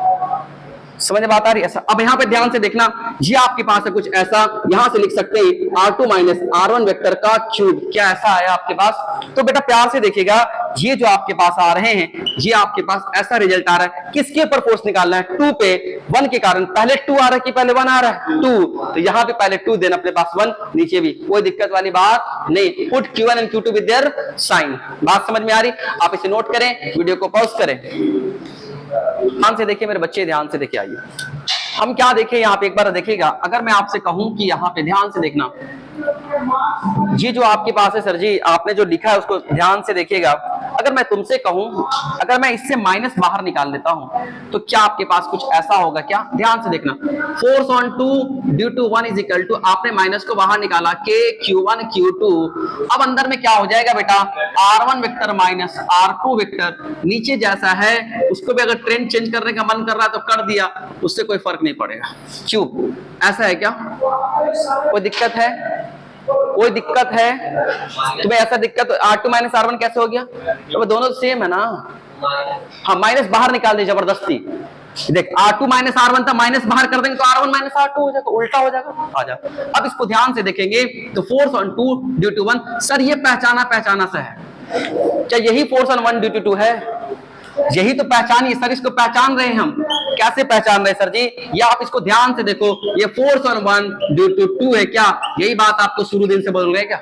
समझ बात आ रही ऐसा। अब यहाँ पे ध्यान से देखना, ये आपके पास है कुछ ऐसा, यहां से लिख सकते हैं r2 माइनस r1 वेक्टर का क्यूब, क्या ऐसा आया आपके पास। तो बेटा प्यार से देखिएगा, ये जो आपके पास आ रहे हैं ये आपके पास ऐसा रिजल्ट आ रहा है, किसके ऊपर फोर्स निकालना है, 2 पे, 1 के कारण, पहले 2 आ रहा है कि पहले 1 आ रहा है, 2, तो यहाँ पे पहले 2 देना अपने पास 1, नीचे भी कोई दिक्कत वाली बात नहीं, put q1 and q2 with their sign. बात समझ में आ रही, आप इसे नोट करें, वीडियो को पॉज करें, ध्यान से देखिए मेरे बच्चे, ध्यान से देखिए। आइए हम क्या देखें यहाँ पे, एक बार देखिएगा, अगर मैं आपसे कहूं कि यहाँ पे ध्यान से देखना, ये जो आपके पास है सर जी, आपने जो लिखा है उसको ध्यान से देखिएगा। अगर मैं तुमसे कहूं, अगर मैं इससे माइनस बाहर निकाल देता हूं तो क्या आपके पास कुछ ऐसा होगा क्या, ध्यान से देखना। Force on 2 due to 1 is equal to, आपने माइनस को बाहर निकाला k q1 q2, अब अंदर में क्या हो जाएगा बेटा, r1 vector minus r2 vector, नीचे जैसा है उसको भी अगर ट्रेंड चेंज करने का मन कर रहा है तो कर दिया, उससे कोई फर्क नहीं पड़ेगा, क्यों ऐसा है क्या, कोई दिक्कत है, कोई दिक्कत है तुम्हें, ऐसा दिक्कत r2 माइनस r1 कैसे हो गया, तो दोनों सेम है ना। हाँ माइनस बाहर निकाल दे जबरदस्ती, देख r2 माइनस r1 था, माइनस बाहर कर देंगे तो r1 माइनस r2 हो जाएगा, उल्टा हो जाएगा। आ जा, अब इसको ध्यान से देखेंगे तो force on 2 due to 1, sir ये पहचाना सा है, क्या यही फोर्स ऑन 1 ड्यू टू 2 है, यही तो पहचानिए सर, इसको पहचान रहे हैं हम, कैसे पहचान रहे हैं सर जी, ये आप इसको ध्यान से देखो, ये फोर्स ऑन 1 ड्यू टू 2 है, क्या यही बात आपको शुरू दिन से बोल रहे हैं क्या,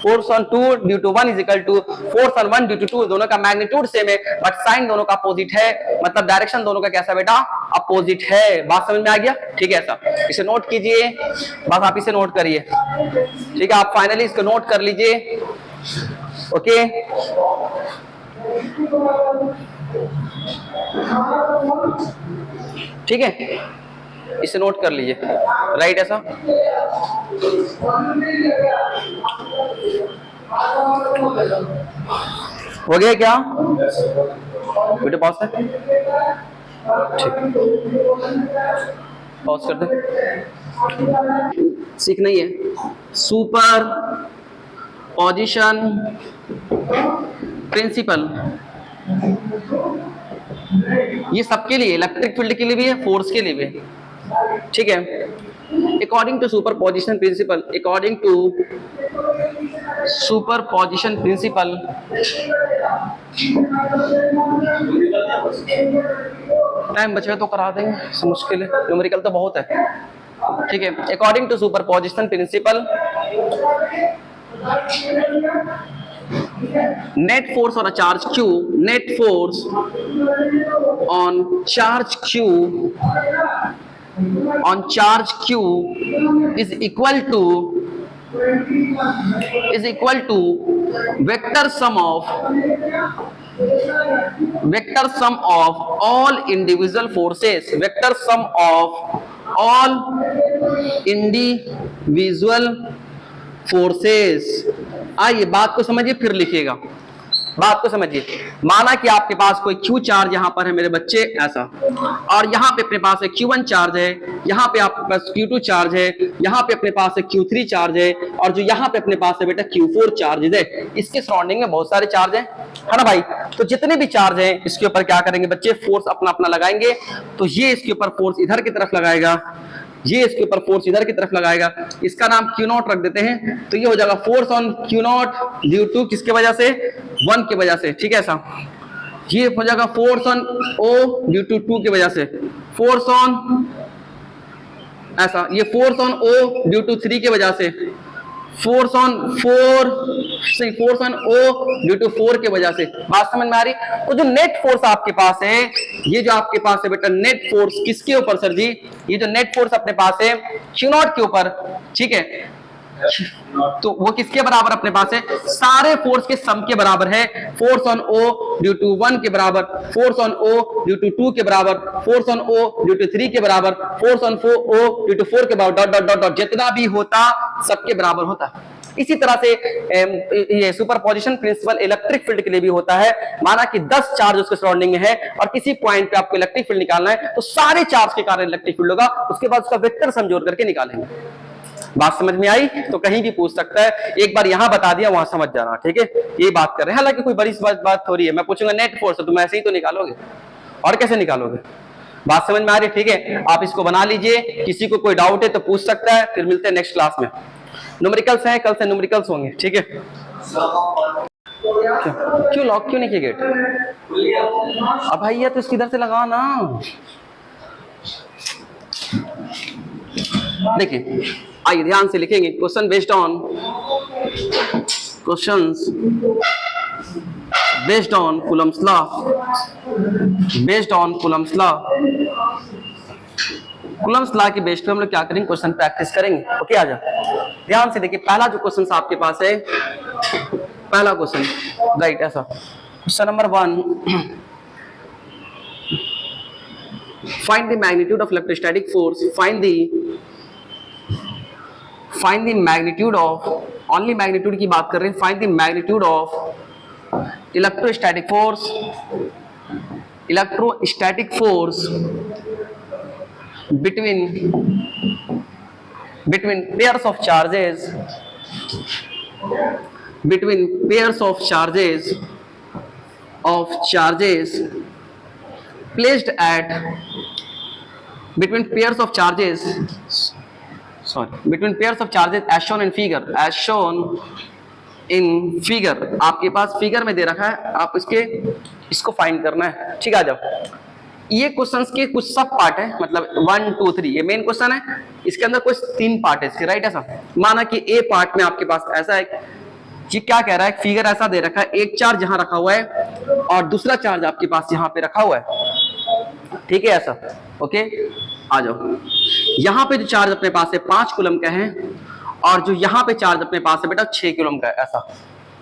force on 2 due to 1 is equal to force on 1 due to 2, दोनों का मैग्नीट्यूड सेम है बट साइन दोनों का अपोजिट है, मतलब डायरेक्शन दोनों का कैसा बेटा, अपोजिट है। बात समझ में आ गया, ठीक है ऐसा, इसे नोट कीजिए, बस आप इसे नोट करिए, ठीक है, आप फाइनली इसको नोट कर लीजिए, ओके। ठीक है, इसे नोट कर लीजिए, राइट ऐसा। हो गया क्या बेटे, पॉज कर, ठीक पॉज कर दे, सीखना ही है सुपर पोजीशन प्रिंसिपल, ये सबके लिए, इलेक्ट्रिक फील्ड के लिए भी है, फोर्स के लिए भी है, ठीक है। According to superposition principle, according to superposition principle, time बचेगा तो करा देंगे, मुश्किल है, न्यूमेरिकल तो बहुत है, ठीक है। According to superposition principle, net force on a charge q, net force on charge q, on charge q is equal to vector sum of vector sum of all individual forces, vector sum of all individual forces. आइए बात को समझिए फिर लिखिएगा, बात को समझिए। माना कि आपके पास कोई Q चार्ज यहां पर है मेरे बच्चे ऐसा, और यहां पे अपने पास एक Q1 चार्ज है, यहां पे आपके पास Q2 चार्ज है, यहां पे अपने पास एक Q3 चार्ज है, और जो यहां पे अपने पास है बेटा Q4 चार्ज है। इसके सराउंडिंग में बहुत सारे चार्ज है ना भाई। तो जितने भी चार्ज है इसके ऊपर क्या करेंगे बच्चे, फोर्स अपना अपना लगाएंगे। तो ये इसके ऊपर फोर्स इधर की तरफ लगाएगा, ये इसके ऊपर फोर्स इधर की तरफ लगाएगा, इसका नाम Q0 रख देते हैं। तो ये हो जाएगा force on Q0 due to किसके वजह से, 1 की वजह से, ठीक है ऐसा। ये हो जाएगा force on O due to 2 की वजह से, फोर्स ऑन ऐसा, ये force on O due to 3 की वजह से, फोर्स ऑन 4 सही, force on O due to 4 की वजह से। बात समझ में आ रही। तो जो नेट फोर्स आपके पास है, ये जो आपके पास है बेटा नेट फोर्स किसके ऊपर सर जी, ये जो नेट फोर्स अपने पास है Q0 के ऊपर, ठीक है। तो वो किसके बराबर अपने पास है, सारे फोर्स के सम के बराबर है। Force on O due to 1 के बराबर, force on O due to 2 के बराबर, force on O due to 3 के बराबर, force on O due to 4 के बराबर, डॉट डॉट डॉट डॉट, जितना भी होता सबके बराबर होता। इसी तरह से ये सुपरपोजिशन प्रिंसिपल इलेक्ट्रिक फील्ड के लिए भी होता है। माना कि 10 चार्ज उसके सराउंडिंग में है और किसी पॉइंट पे आपको इलेक्ट्रिक फील्ड निकालना है, तो सारे चार्ज के कारण इलेक्ट्रिक फील्ड होगा, उसके बाद उसका वेक्टर सम जोड़ करके निकालेंगे। बात समझ में आई। तो कहीं भी पूछ सकता है, एक बार यहां बता दिया वहां समझ जाना, ठीक है। ये बात कर रहे हैं, हालांकि कोई बड़ी बात हो रही है। मैं पूछूंगा नेट फोर्स, तो तुम ऐसे ही तो निकालोगे, और कैसे निकालोगे। बात समझ में आ रही है, ठीक है। आप इसको बना लीजिए, किसी को कोई डाउट है तो पूछ सकता है। फिर मिलते हैं नेक्स्ट क्लास में। न्यूमेरिकल्स हैं, कल से न्यूमेरिकल्स होंगे, ठीक है। क्यों लॉक क्यों नहीं किया गेट? अब भाई ये तो इसकी इधर से लगा ना। देखिए आइए ध्यान से लिखेंगे। Question based on, questions based on Coulomb's law, based on Coulomb's law. Coulomb's law के बेस्ड पे हम लोग क्या करेंगे, क्वेश्चन प्रैक्टिस करेंगे। ओके आ जाओ, ध्यान से देखिए। पहला जो क्वेश्चन आपके पास है, पहला क्वेश्चन राइट ऐसा, question number 1, find the magnitude of electrostatic force, find the magnitude of, only magnitude की बात कर रहे हैं। Find the magnitude of electrostatic force, electrostatic force between pairs of charges, between pairs of charges placed at, between pairs of charges, sorry, between pairs of charges as shown in figure, as shown in figure। आपके पास फिगर में दे रखा है, आप इसको फाइंड करना है, ठीक है। आ जाओ। ये क्वेश्चंस के कुछ सब पार्ट है, मतलब 1 2 3 ये मेन क्वेश्चन है। इसके अंदर कुछ 3 पार्ट है इसके, राइट ऐसा। माना कि ए पार्ट में आपके पास ऐसा है कि क्या कह रहा है, फिगर ऐसा दे रखा है, एक चार्ज यहां रखा हुआ है और दूसरा चार्ज आपके पास यहां पे रखा हुआ है, ठीक है ऐसा। ओके आ जाओ। यहां पे जो चार्ज अपने पास है 5 कूलम का है, और जो यहां पे चार्ज अपने पास है बेटा 6 कूलम का है, ऐसा।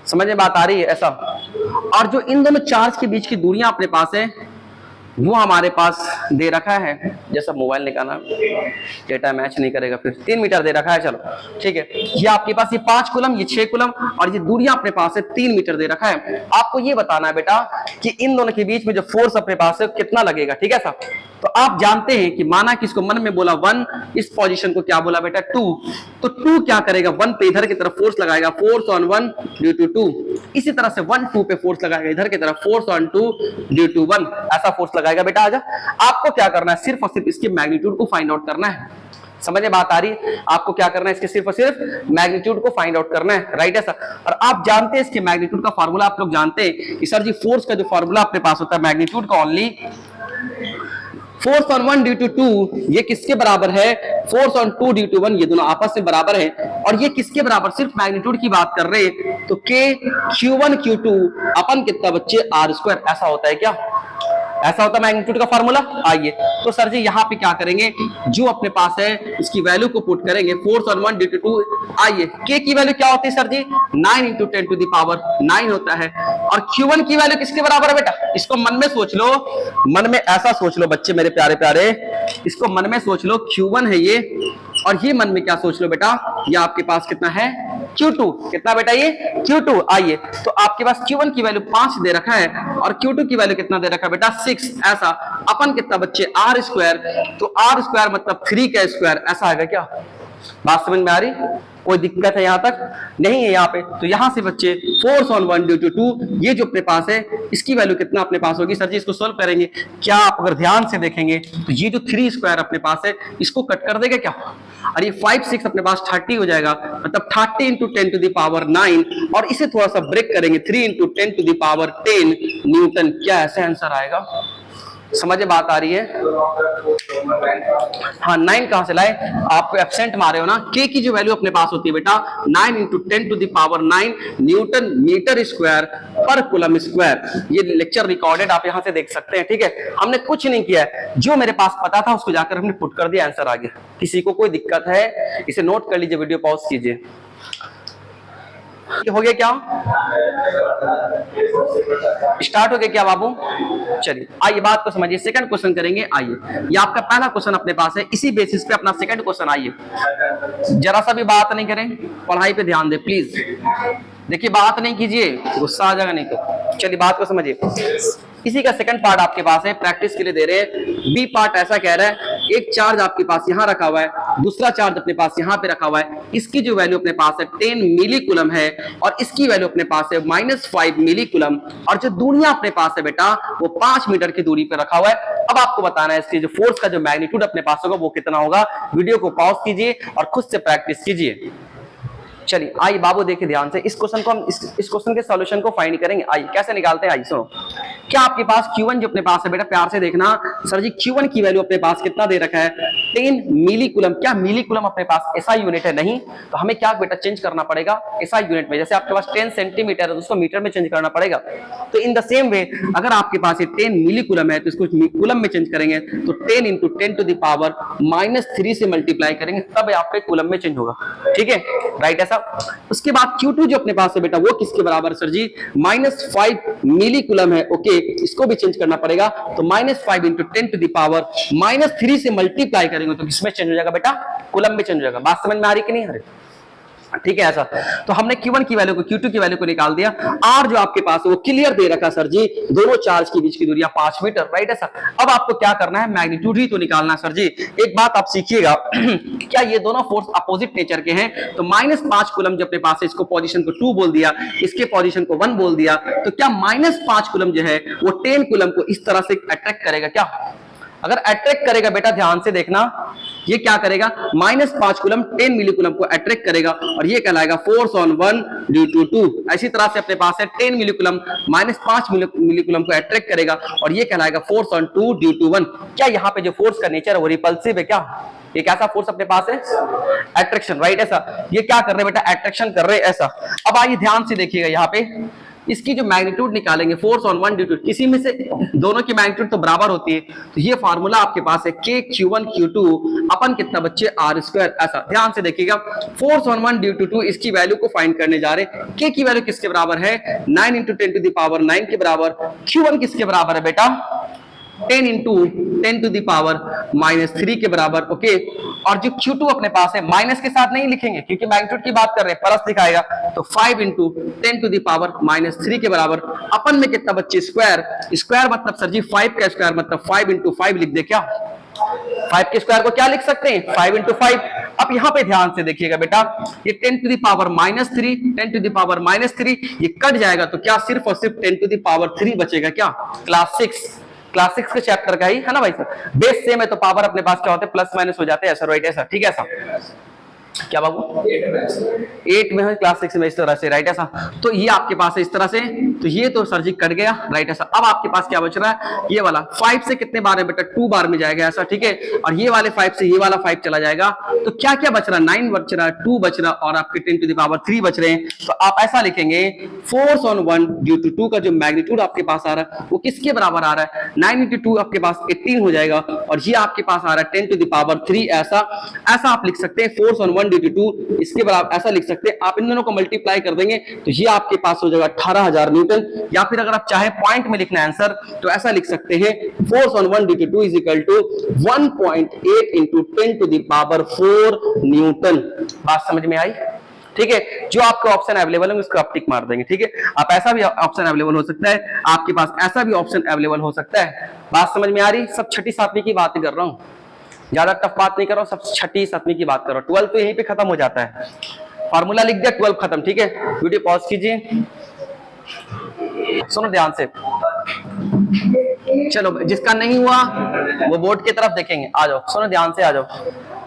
समझ में बात आ रही है ऐसा। और जो इन दोनों चार्ज के बीच की दूरियां अपने पास है वो हमारे पास दे रखा है, जैसा मोबाइल निकालना, डेटा मैच नहीं करेगा, फिर 3 मीटर दे रखा है, चलो ठीक है। ये आपके पास ये 5 कूलम, ये 6 कूलम, और ये दूरियां अपने पास है 3 मीटर दे रखा है। आपको ये बताना है बेटा कि इन दोनों के बीच में जो फोर्स अपने पास है कितना लगेगा, ठीक है साहब। तो आप जानते हैं कि माना कि इसको मन में बोला 1, इस पोजीशन को क्या बोला बेटा 2, तो 2 क्या करेगा, 1 पे इधर की तरफ फोर्स लगाएगा, फोर्स ऑन 1 ड्यू टू 2। इसी तरह से 1 2 पे फोर्स लगाएगा इधर की तरफ, फोर्स ऑन 2 ड्यू टू 1, ऐसा फोर्स लगाएगा बेटा। आजा, आपको क्या करना है, सिर्फ और सिर्फ इसके मैग्नीट्यूड को फाइंड आउट करना है। समझ में बात आ रही है? आपको क्या करना है, इसके सिर्फ और सिर्फ मैग्नीट्यूड को फाइंड आउट करना है, राइट है सर। और आप जानते हैं इसके मैग्नीट्यूड का फार्मूला, आप लोग जानते हैं कि सर जी फोर्स का जो फार्मूला अपने पास होता है मैग्नीट्यूड का, only force on 1 due to 2 ये किसके बराबर है, फोर्स ऑन 2 ड्यू टू 1, ये दोनों आपस में बराबर है। और ये किसके बराबर, सिर्फ मैग्नीट्यूड की बात कर रहे हैं, तो K Q1 Q2 अपन कितना बच्चे R2, ऐसा होता है क्या। ऐसा होता है मैग्नीट्यूड का फार्मूला। आइए तो सर जी यहाँ पे क्या करेंगे, जो अपने पास है इसकी वैल्यू को पुट करेंगे, फोर्स ऑन 1 ड्यू टू 2। आइए के की वैल्यू क्या होती है sir ji, 9 into 10 to the power 9 होता है। और Q1 की वैल्यू किसके बराबर है बेटा, इसको मन में सोच लो, मन में ऐसा सोच लो बच्चे मेरे प्यारे प्यारे, इसको मन में सोच लो Q1 है ये, और ये मन में क्या सोच लो बेटा, ये आपके पास कितना है Q2, कितना बेटा ये Q2। आइए तो आपके पास Q1 की वैल्यू 5 दे रखा है और Q2 की वैल्यू कितना दे रखा है बेटा 6। ऐसा अपन कितना बच्चे R स्क्वायर, तो R स्क्वायर मतलब 3 का स्क्वायर, ऐसा आएगा क्या, बात समझ में आ रही, कोई दिक्कत है यहां तक, नहीं है यहाँ पे। तो यहां से बच्चे फोर्स ऑन 1 ड्यू टू 2 ये जो अपने पास है इसकी वैल्यू कितना अपने पास होगी सर जी, इसको सोल्व करेंगे क्या, आप अगर ध्यान से देखेंगे तो ये जो 3 स्क्वायर अपने पास है इसको कट कर देगा क्या, और ये 5 6 अपने पास 30 हो जाएगा, मतलब 30 इंटू 10 टू द पावर 9, और इसे थोड़ा सा ब्रेक करेंगे 3 into 10 to the power 10 newton. क्या ऐसा आंसर आएगा, समझ बात आ रही है। हाँ 9 कहां से लाए, आपको एब्सेंट मारे हो ना, के की जो वैल्यू अपने पास होती है बेटा 9 into 10 to the power 9 newton metre square पर कूलम स्क्वायर। ये लेक्चर रिकॉर्डेड आप यहां से देख सकते हैं, ठीक है। हमने कुछ नहीं किया है, जो मेरे पास पता था उसको जाकर हमने पुट कर दिया, आंसर आ गया। किसी को कोई दिक्कत है इसे नोट कर लीजिए, वीडियो पॉज कीजिए। हो गया क्या, स्टार्ट हो गया क्या बाबू, चलिए आइए बात को समझिए, सेकंड क्वेश्चन करेंगे। आइए ये आपका पहला क्वेश्चन अपने पास है, इसी बेसिस पे अपना सेकंड क्वेश्चन। आइए जरा सा भी बात नहीं करें, पढ़ाई पे ध्यान दे प्लीज, देखिए बात नहीं कीजिए गुस्सा आ जाएगा नहीं तो। चलिए बात को समझिए, इसी का सेकंड पार्ट आपके पास है, प्रैक्टिस के लिए दे रहे हैं। बी पार्ट ऐसा कह रहा है, एक चार्ज आपके पास यहां रखा हुआ है, दूसरा चार्ज अपने पास यहां पे रखा हुआ है, इसकी जो वैल्यू अपने पास है 10 मिली कूलम है, और इसकी वैल्यू अपने पास है -5 मिली कूलम, और जो दूरियां अपने पास है बेटा वो 5 मीटर की दूरी पे रखा हुआ है। अब आपको बताना है इसके जो फोर्स का जो मैग्नीट्यूड अपने पास होगा वो कितना होगा। वीडियो को पॉज कीजिए और खुद से प्रैक्टिस कीजिए। चलिए आइए बाबू देखिए ध्यान से, इस क्वेश्चन को हम इस क्वेश्चन के सॉल्यूशन को फाइंड करेंगे। आइए कैसे निकालते हैं, आइए सुनो। क्या आपके पास Q1 जो अपने पास है बेटा, प्यार से देखना सर जी, Q1 की वैल्यू अपने पास कितना दे रखा है 10 मिली कूलम। क्या मिली कूलम अपने पास ऐसा यूनिट है, नहीं, तो हमें क्या बेटा चेंज करना पड़ेगा ऐसा यूनिट में। जैसे आपके पास 10 सेंटीमीटर है तो उसको मीटर में चेंज करना पड़ेगा। तो इन द सेम वे अगर आपके पास ये 10 मिली कूलम है तो इसको कूलम में चेंज करेंगे, तो 10 इंटू 10 टू द पावर -3 से मल्टीप्लाई करेंगे, तब आपके कूलम में चेंज होगा, ठीक है, राइट। ऐसा उसके बाद Q2 जो अपने पास है बेटा वो किसके बराबर सर जी, -5 मिली कूलम है, ओके, इसको भी चेंज करना पड़ेगा, तो -5 इंटू 10 टू द पावर -3 से मल्टीप्लाई करेंगे तो किसमें चेंज हो जाएगा बेटा, कूलम में चेंज हो जाएगा। बात समझ में आ रही कि नहीं, अरे ठीक है। ऐसा तो हमने Q1 की वैल्यू को Q2 की वैल्यू को निकाल दिया। R जो आपके पास है वो क्लियर दे रखा सर जी, दोनों चार्ज के बीच की दूरी 5 मीटर, राइट। ऐसा अब आपको क्या करना है, मैग्नीट्यूड ही तो निकालना है सर जी। एक बात आप सीखिएगा, क्या ये दोनों फोर्स अपोजिट नेचर के हैं, तो -5 कूलम जो अपने पास है इसको पोजीशन को 2 बोल दिया, इसके पोजीशन को 1 बोल दिया, तो क्या -5 कूलम जो है वो 10 कूलम को इस तरह से अट्रैक्ट करेगा क्या, अगर अट्रैक्ट करेगा बेटा ध्यान से देखना, ये क्या करेगा -5 कूलम 10 मिली कूलम को अट्रैक्ट करेगा, और ये कहलाएगा फोर्स ऑन 1 ड्यू टू 2। इसी तरह से अपने पास है 10 मिली कूलम -5 मिली कूलम को अट्रैक्ट करेगा, और ये कहलाएगा फोर्स ऑन 2 ड्यू टू 1। क्या यहाँ पे जो फोर्स का नेचर है वो रिपल्सिव है क्या, ये कैसा फोर्स अपने पास है, अट्रैक्शन, राइट। ऐसा ये क्या कर रहे हैं बेटा, अट्रैक्शन कर रहे हैं। ऐसा अब आइए ध्यान से देखिएगा, यहाँ पे इसकी जो मैग्नीट्यूड निकालेंगे फोर्स ऑन 1 ड्यू टू, किसी में से दोनों की मैग्नीट्यूड तो बराबर होती है, तो ये फार्मूला आपके पास है K Q1 Q2 अपन कितना बच्चे R स्क्वायर। ऐसा ध्यान से देखिएगा, फोर्स ऑन 1 ड्यू टू 2 इसकी वैल्यू को फाइंड करने जा रहे हैं। K की वैल्यू किसके बराबर है, 9 इंटू 10 टू द पावर 9 के बराबर। Q1 किसके बराबर है बेटा, 10 इंटू 10 टू द पावर -3 के बराबर, ओके। और जो Q2 अपने पास है माइनस के साथ नहीं लिखेंगे क्योंकि मैग्नीट्यूड की बात कर रहे हैं, प्लस दिखाएगा, तो 5 इंटू 10 टू द पावर -3 के बराबर। अपन में कितना बच्चे, स्क्वायर, स्क्वायर मतलब सर जी 5 का स्क्वायर मतलब 5 इंटू 5 लिख दे क्या, 5 के स्क्वायर को क्या लिख सकते हैं, 5 इंटू 5। अब यहाँ पे ध्यान से देखिएगा बेटा, ये 10 to the power -3, 10 to the power -3 ये कट जाएगा, तो क्या सिर्फ और सिर्फ 10 टू द पावर 3 बचेगा क्या, क्लास 6 के चैप्टर का ही है ना भाई सर, बेस सेम है तो पावर अपने पास क्या होते हैं प्लस माइनस हो जाते हैं, ऐसा राइट, ऐसा ठीक है। ऐसा क्या बाबू 8 में है, क्लास 6 में इस तरह से, राइट ऐसा। तो ये आपके पास है इस तरह से, तो ये तो सर जी कट गया, राइट ऐसा। अब आपके पास क्या बच रहा है, ये वाला 5 से कितने बार है बेटा, 2 बार में जाएगा ऐसा, ठीक है। और ये वाले 5 से ये वाला 5 चला जाएगा, तो क्या क्या बच रहा है, 9 बच रहा है, 2 बच रहा है और आपके 10 टू द पावर 3 बच रहे हैं। तो आप ऐसा लिखेंगे फोर्स ऑन 1 ड्यू टू 2 का जो मैग्नीट्यूड आपके पास आ रहा है वो किसके बराबर आ रहा है, 9 into 2 आपके पास 18 हो जाएगा, और ये आपके पास आ रहा है 10 टू द पावर 3, ऐसा ऐसा आप लिख सकते हैं। फोर्स ऑन 1 ड्यू टू 2 इसके बराबर ऐसा लिख सकते हैं। आप इन दोनों को मल्टीप्लाई कर देंगे तो ये आपके पास हो जाएगा 18,000 न्यूटन, या फिर अगर आप चाहे पॉइंट में लिखना आंसर तो ऐसा लिख सकते हैं, force on 1 due to 2 is equal to 1.8 into 10 to the power 4 newton. बात समझ में आई, ठीक है। जो आपका ऑप्शन अवेलेबल है उसको आप टिक मार देंगे, ठीक है। आप ऐसा भी ऑप्शन अवेलेबल हो सकता है, आपके पास ऐसा भी ऑप्शन अवेलेबल हो सकता है। बात समझ में आ रही, सब 6ठी 7वीं की बात कर रहा हूं, ज्यादा टफ बात नहीं कर रहा हूं, सब 6ठी 7वीं की बात कर रहा हूं। 12 तो यहीं पे खत्म हो जाता है, फार्मूला लिख दिया, 12 खत्म, ठीक है। वीडियो पॉज कीजिए, सुनो ध्यान से। चलो जिसका नहीं हुआ वो बोर्ड की तरफ देखेंगे, आ जाओ, सुनो ध्यान से आ जाओ।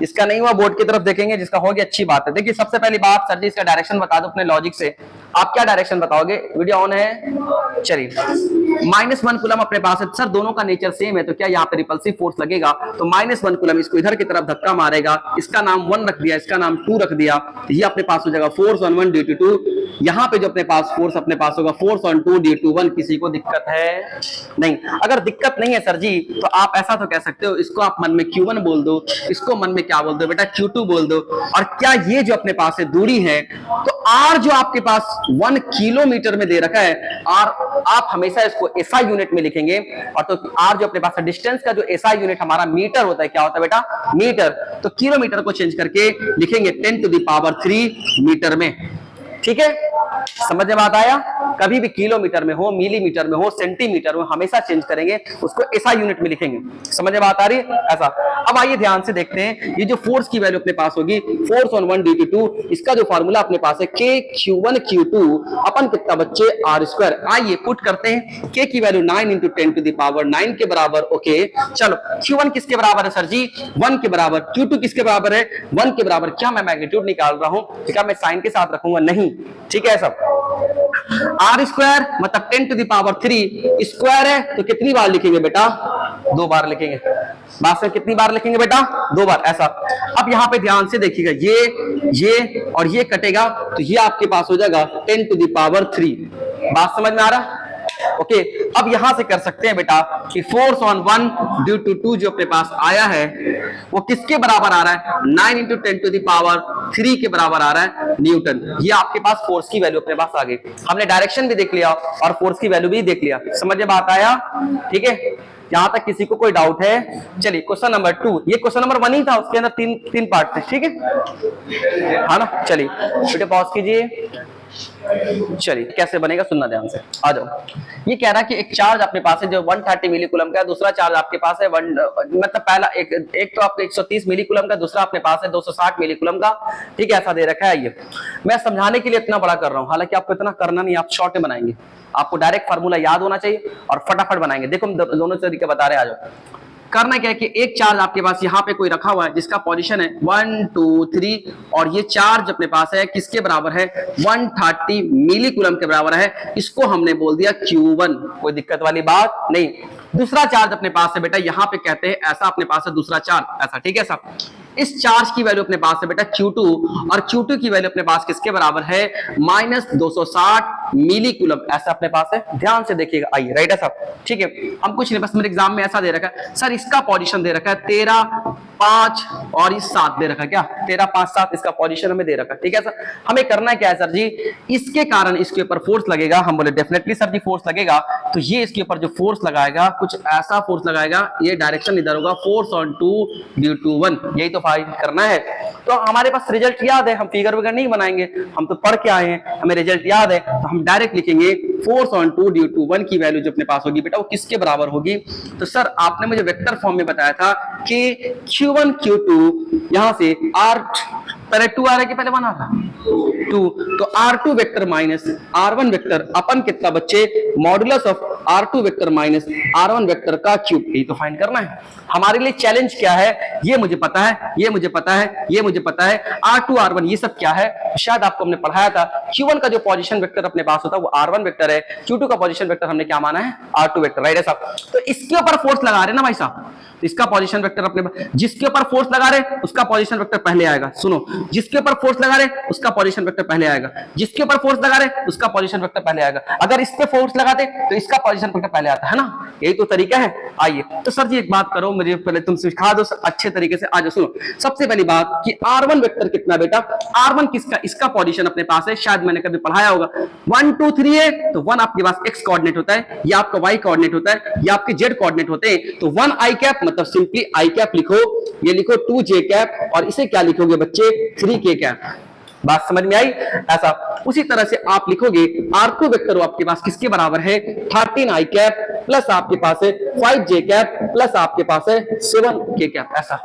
जिसका नहीं हुआ बोर्ड की तरफ देखेंगे, जिसका हो गया अच्छी बात है। देखिए सबसे पहली बात, सर जी इसका डायरेक्शन बता दो अपने लॉजिक से। आप क्या डायरेक्शन बताओगे, वीडियो ऑन है, चलिए। -1 कूलम अपने पास है, सर दोनों का नेचर सेम है तो क्या यहाँ पे रिपल्सिव फोर्स लगेगा, तो -1 कूलम इसको इधर की तरफ धक्का मारेगा, इसका नाम 1 रख दिया, इसका नाम 2 रख दिया, तो ये अपने पास हो जाएगा फोर्स ऑन 1 ड्यू टू 2। यहाँ पे जो अपने पास फोर्स अपने पास होगा फोर्स ऑन 2 ड्यू टू 1। किसी को दिक्कत है नहीं? अगर दिक्कत नहीं है सर जी तो आप ऐसा तो कह सकते हो, इसको आप मन में Q1 बोल दो, इसको मन में क्या बोल दो बेटा, Q2 बोल दो। और क्या ये जो अपने पास है दूरी है, तो R जो आपके पास 1 किलोमीटर में दे रखा है, R आप हमेशा इसको SI यूनिट में लिखेंगे, और तो R जो अपने पास है, डिस्टेंस का जो SI यूनिट हमारा मीटर होता है, क्या होता है बेटा, मीटर। तो किलोमीटर को चेंज करके लिखेंगे 10 टू द पावर 3 मीटर में, ठीक है। समझ में बात आया? कभी भी किलोमीटर में हो, मिलीमीटर में हो, सेंटीमीटर में, हमेशा चेंज करेंगे, उसको SI यूनिट में लिखेंगे। समझ में बात आ रही है? ऐसा। अब आइए ध्यान से देखते हैं, ये जो फोर्स की वैल्यू अपने पास होगी, फोर्स ऑन 1 ड्यू टू 2, इसका जो फार्मूला अपने पास है KQ1 Q2 अपन कितना बच्चे R²। आइए पुट करते हैं, K की value 9 into 10 to the power 9 के बराबर, ओके। चलो Q1 किसके बराबर है सर जी, 1 के बराबर। Q2 किसके बराबर है, 1 के बराबर। क्या मैं मैग्नीट्यूड निकाल रहा हूं, क्या मैं साइन के साथ रखूंगा, नहीं, ठीक है। सब R² मतलब 10 टू द पावर 3 स्क्वायर है, तो कितनी बार लिखेंगे बेटा, 2 बार लिखेंगे। बात में कितनी बार लिखेंगे बेटा, 2 बार, ऐसा। अब यहां पे ध्यान से देखिएगा, ये और ये कटेगा, तो ये आपके पास हो जाएगा 10 टू द पावर 3। बात समझ में आ रहा, ओके। अब यहां से कर सकते हैं बेटा कि फोर्स ऑन 1 ड्यू टू 2 जो अपने पास आया है वो किसके बराबर आ रहा है, 9 into 10 टू द पावर 3 के बराबर आ रहा है न्यूटन। ये आपके पास फोर्स की वैल्यू अपने पास आ गई। हमने डायरेक्शन भी देख लिया और फोर्स की वैल्यू भी देख लिया। समझ में बात आया, ठीक है। यहां तक किसी को कोई डाउट है? चलिए क्वेश्चन नंबर 2, ये क्वेश्चन नंबर 1 ही था, उसके अंदर तीन पार्ट थे, ठीक है, हाँ ना। चलिए वीडियो पॉज कीजिए, चलिए कैसे बनेगा सुनना ध्यान से, आ जाओ। ये कह रहा है कि एक चार्ज अपने पास है जो 130 मिली कूलम का है, दूसरा चार्ज आपके पास है मतलब पहला एक तो आपको 130 मिली कूलम का, दूसरा अपने पास है 260 मिली कूलम का, ठीक है। ऐसा दे रखा है। ये मैं समझाने के लिए इतना बड़ा कर रहा हूं, हालांकि आपको इतना करना नहीं, आप शॉर्ट में बनाएंगे, आपको डायरेक्ट फार्मूला याद होना चाहिए और फटाफट बनाएंगे। देखो हम दोनों तरीके बता रहे हैं, आ जाओ। करना क्या है कि एक चार्ज आपके पास यहाँ पे कोई रखा हुआ है जिसका पोजीशन है 1 2 3, और ये चार्ज अपने पास है किसके बराबर है, 130 मिली कूलम के बराबर है। इसको हमने बोल दिया Q1, कोई दिक्कत वाली बात नहीं। दूसरा चार्ज अपने पास है बेटा, यहाँ पे कहते हैं ऐसा अपने पास है दूसरा चार्ज, ऐसा, ठीक है साहब। इस चार्ज की वैल्यू अपने पास है बेटा Q2, और Q2 की वैल्यू अपने पास किसके बराबर है, -260 मिली कूलम, ऐसा अपने पास है। ध्यान से देखिएगा, आइए, राइट है साहब, ठीक है। हम कुछ नहीं, बस मेरे एग्जाम में ऐसा दे रखा है सर, इसका पोजीशन दे रखा है 13 5 और इस 7 दे रखा है, क्या 13 5 7 इसका पोजीशन हमें दे रखा है, ठीक है सर। हमें करना क्या है सर जी, इसके कारण इसके ऊपर फोर्स लगेगा। हम बोले डेफिनेटली सर जी फोर्स लगेगा, तो ये इसके ऊपर जो फोर्स लगाएगा कुछ ऐसा फोर्स लगाएगा, ये डायरेक्शन इधर होगा, फोर्स ऑन 2 ड्यू टू 1, यही तो फाइंड करना है। तो हमारे पास रिजल्ट याद है, हम फिगर वगैरह नहीं बनाएंगे, हम तो पढ़ के आए हैं, हमें रिजल्ट याद है, तो हम डायरेक्ट लिखेंगे फोर्स ऑन 2 ड्यू टू 1 की वैल्यू जो अपने पास होगी बेटा वो किसके बराबर होगी। तो सर आपने मुझे वेक्टर फॉर्म में बताया था कि Q1 Q2 यहां से R पहले 2 आ रहा है कि पहले 1 आ रहा है 2, तो R2 vector minus R1 vector अपन कितना बच्चे, modulus of R2 vector minus R1 vector का क्यूब, यही तो फाइंड करना है हमारे लिए। चैलेंज क्या है ये मुझे पता है, ये मुझे पता है, ये मुझे पता है, R2 R1 ये सब क्या है शायद आपको हमने पढ़ाया था। Q1 का जो पोजीशन वेक्टर अपने पास होता है वो R1 वेक्टर है, Q2 का पोजीशन वेक्टर हमने क्या माना है R2 वेक्टर, राइट है साहब। तो इसके ऊपर फोर्स लगा रहे ना भाई साहब, तो इसका पोजीशन वेक्टर अपने, जिसके ऊपर फोर्स लगा रहे उसका पोजीशन वेक्टर पहले आएगा। सुनो, जिसके ऊपर फोर्स लगा रहे उसका पोजीशन वेक्टर पहले आएगा, जिसके ऊपर फोर्स लगा रहे उसका पोजीशन वेक्टर पहले आएगा। अगर इस पे फोर्स लगाते तो इसका पोजीशन वेक्टर पहले आता है ना, यही तो तरीका है। आइए तो सर जी एक बात करो, मुझे पहले तुम सिखा दो अच्छे तरीके से। आज सुनो सबसे पहली बात कि R1 वेक्टर कितना बेटा, R1 किसका, इसका पोजीशन अपने पास है, शायद मैंने कभी पढ़ाया होगा 1 2 3 है, तो 1 आपके पास x कोऑर्डिनेट होता है, या आपका y कोऑर्डिनेट होता है, या आपके z कोऑर्डिनेट होते हैं। तो 1 i कैप मतलब सिंपली i कैप लिखो, ये लिखो 2 j कैप, और इसे क्या लिखोगे बच्चे 3 k कैप। बात समझ में आई? ऐसा उसी तरह से आप लिखोगे R2 वेक्टर आपके पास किसके बराबर है 13 i कैप प्लस आपके पास है 5 j कैप प्लस आपके पास है 7 k कैप। ऐसा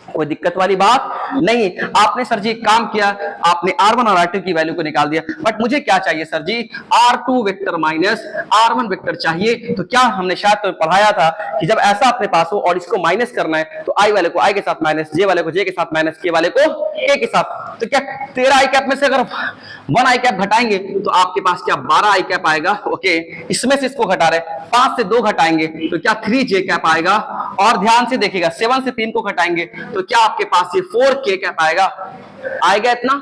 कोई दिक्कत वाली बात नहीं। आपने सर जी एक काम किया, आपने R1 और R2 की वैल्यू को निकाल दिया, बट मुझे क्या चाहिए सर जी R2 vector minus R1 vector चाहिए। तो क्या हमने शायद तो पढ़ाया था कि जब ऐसा अपने पास हो और इसको माइनस करना है तो i वाले को i के साथ माइनस, j वाले को j के साथ माइनस, k वाले को k के साथ। तो क्या 13 i कैप में से अगर 1 i कैप घटाएंगे तो आपके पास क्या 12 i कैप आएगा। ओके, इसमें से इसको घटा रहे, 5 से 2 घटाएंगे तो क्या 3 j कैप आएगा। और ध्यान से देखिएगा 7 से 3 को घटाएंगे तो क्या आपके पास ये 4 k कैप आएगा। आएगा इतना,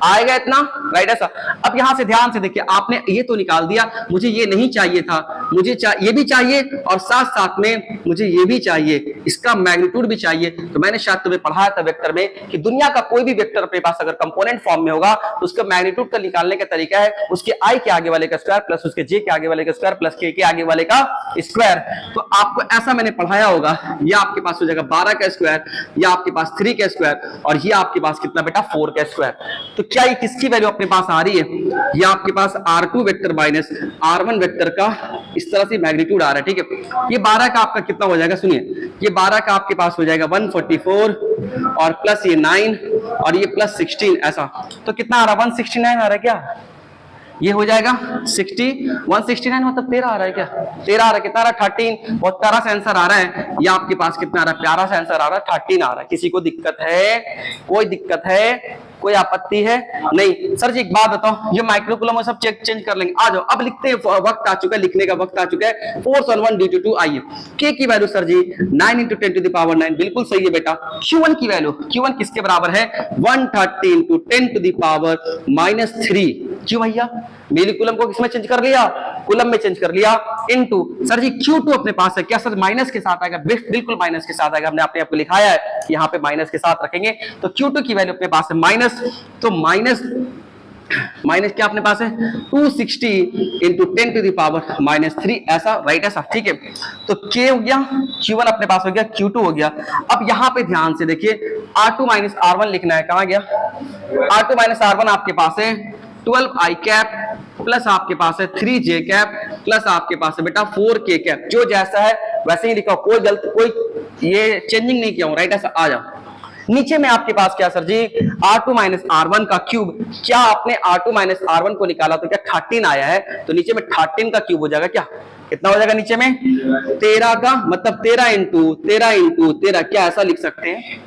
आएगा इतना, राइट ऐसा। अब यहां से ध्यान से देखिए, आपने ये तो निकाल दिया, मुझे ये नहीं चाहिए था, मुझे ये भी चाहिए और साथ साथ में मुझे ये भी चाहिए, इसका मैग्नीट्यूड भी चाहिए। तो मैंने शायद तुम्हें पढ़ाया था वेक्टर में कि दुनिया का कोई भी वेक्टर अपने पास अगर कंपोनेंट फॉर्म में होगा तो उसका मैग्नीट्यूड का निकालने का तरीका है उसके i के आगे वाले का स्क्वायर प्लस उसके j के आगे वाले का स्क्वायर प्लस k के आगे वाले का स्क्वायर। तो आपको ऐसा मैंने पढ़ाया होगा, या आपके पास हो जाएगा 12 का स्क्वायर, या आपके पास 3 का स्क्वायर, और ये आपके पास कितना बेटा 4 का स्क्वायर। तो क्या ये किसकी वैल्यू अपने पास आ रही है, ये आपके पास R2 vector minus R1 vector का इस तरह से मैग्नीट्यूड आ रहा है। ठीक है, ये 12 का आपका कितना हो जाएगा, सुनिए ये 12 का आपके पास हो जाएगा 144 और प्लस ये 9 और ये प्लस 16, ऐसा तो कितना आ रहा है 169 आ रहा है क्या, ये हो जाएगा 169 मतलब 13 आ रहा है क्या, 13 आ रहा है, कितना आ रहा है 13, बहुत प्यारा सा आंसर आ रहा है। ये आपके पास कितना आ रहा है, प्यारा सा आंसर आ रहा है 13 आ रहा है। किसी को दिक्कत है, कोई दिक्कत है, कोई आपत्ति है नहीं। सर जी एक बात बताओ, ये माइक्रोकूलम सब चेंज कर लेंगे, आ जाओ अब लिखते हैं, वक्त आ चुका है लिखने का, वक्त आ चुका है। Force on 1 due to 2। आइए k की value sir ji 9 × 10 to the power 9, बिल्कुल सही है बेटा। q1 की वैल्यू, q1 किसके बराबर है 130 × 10 टू द पावर -3। क्यों भैया, मेरी कुलम को किसमें चेंज कर लिया, कुलम में चेंज कर लिया, इनटू सर जी q2 अपने पास है क्या सर, माइनस के साथ आएगा, बिल्कुल माइनस के साथ आएगा, हमने अपने आप को लिखाया है यहाँ पे माइनस के साथ रखेंगे। तो q2 की वैल्यू अपने पास है माइनस, तो माइनस क्या अपने पास है 260 × 10 टू द पावर -3, ऐसा राइट, ऐसा ठीक है। तो k हो गया, q1 अपने पास हो गया, q2 हो गया। अब यहाँ पे ध्यान से देखिए R2 - R1 लिखना है, कहाँ गया R2 - R1 आपके पास है 12 i कैप प्लस आपके पास है 3 j कैप प्लस आपके पास है बेटा 4 k कैप, जो जैसा है वैसे ही लिखा, कोई गलत कोई ये चेंजिंग नहीं किया हूं, राइट ऐसा। आ जाओ नीचे में आपके पास क्या सर जी R2 - R1 का क्यूब, क्या आपने R2 - R1 को निकाला तो क्या 13 आया है, तो नीचे में 13 का क्यूब हो जाएगा, क्या कितना हो जाएगा नीचे में 13 का, मतलब 13 × 13, क्या ऐसा लिख सकते हैं,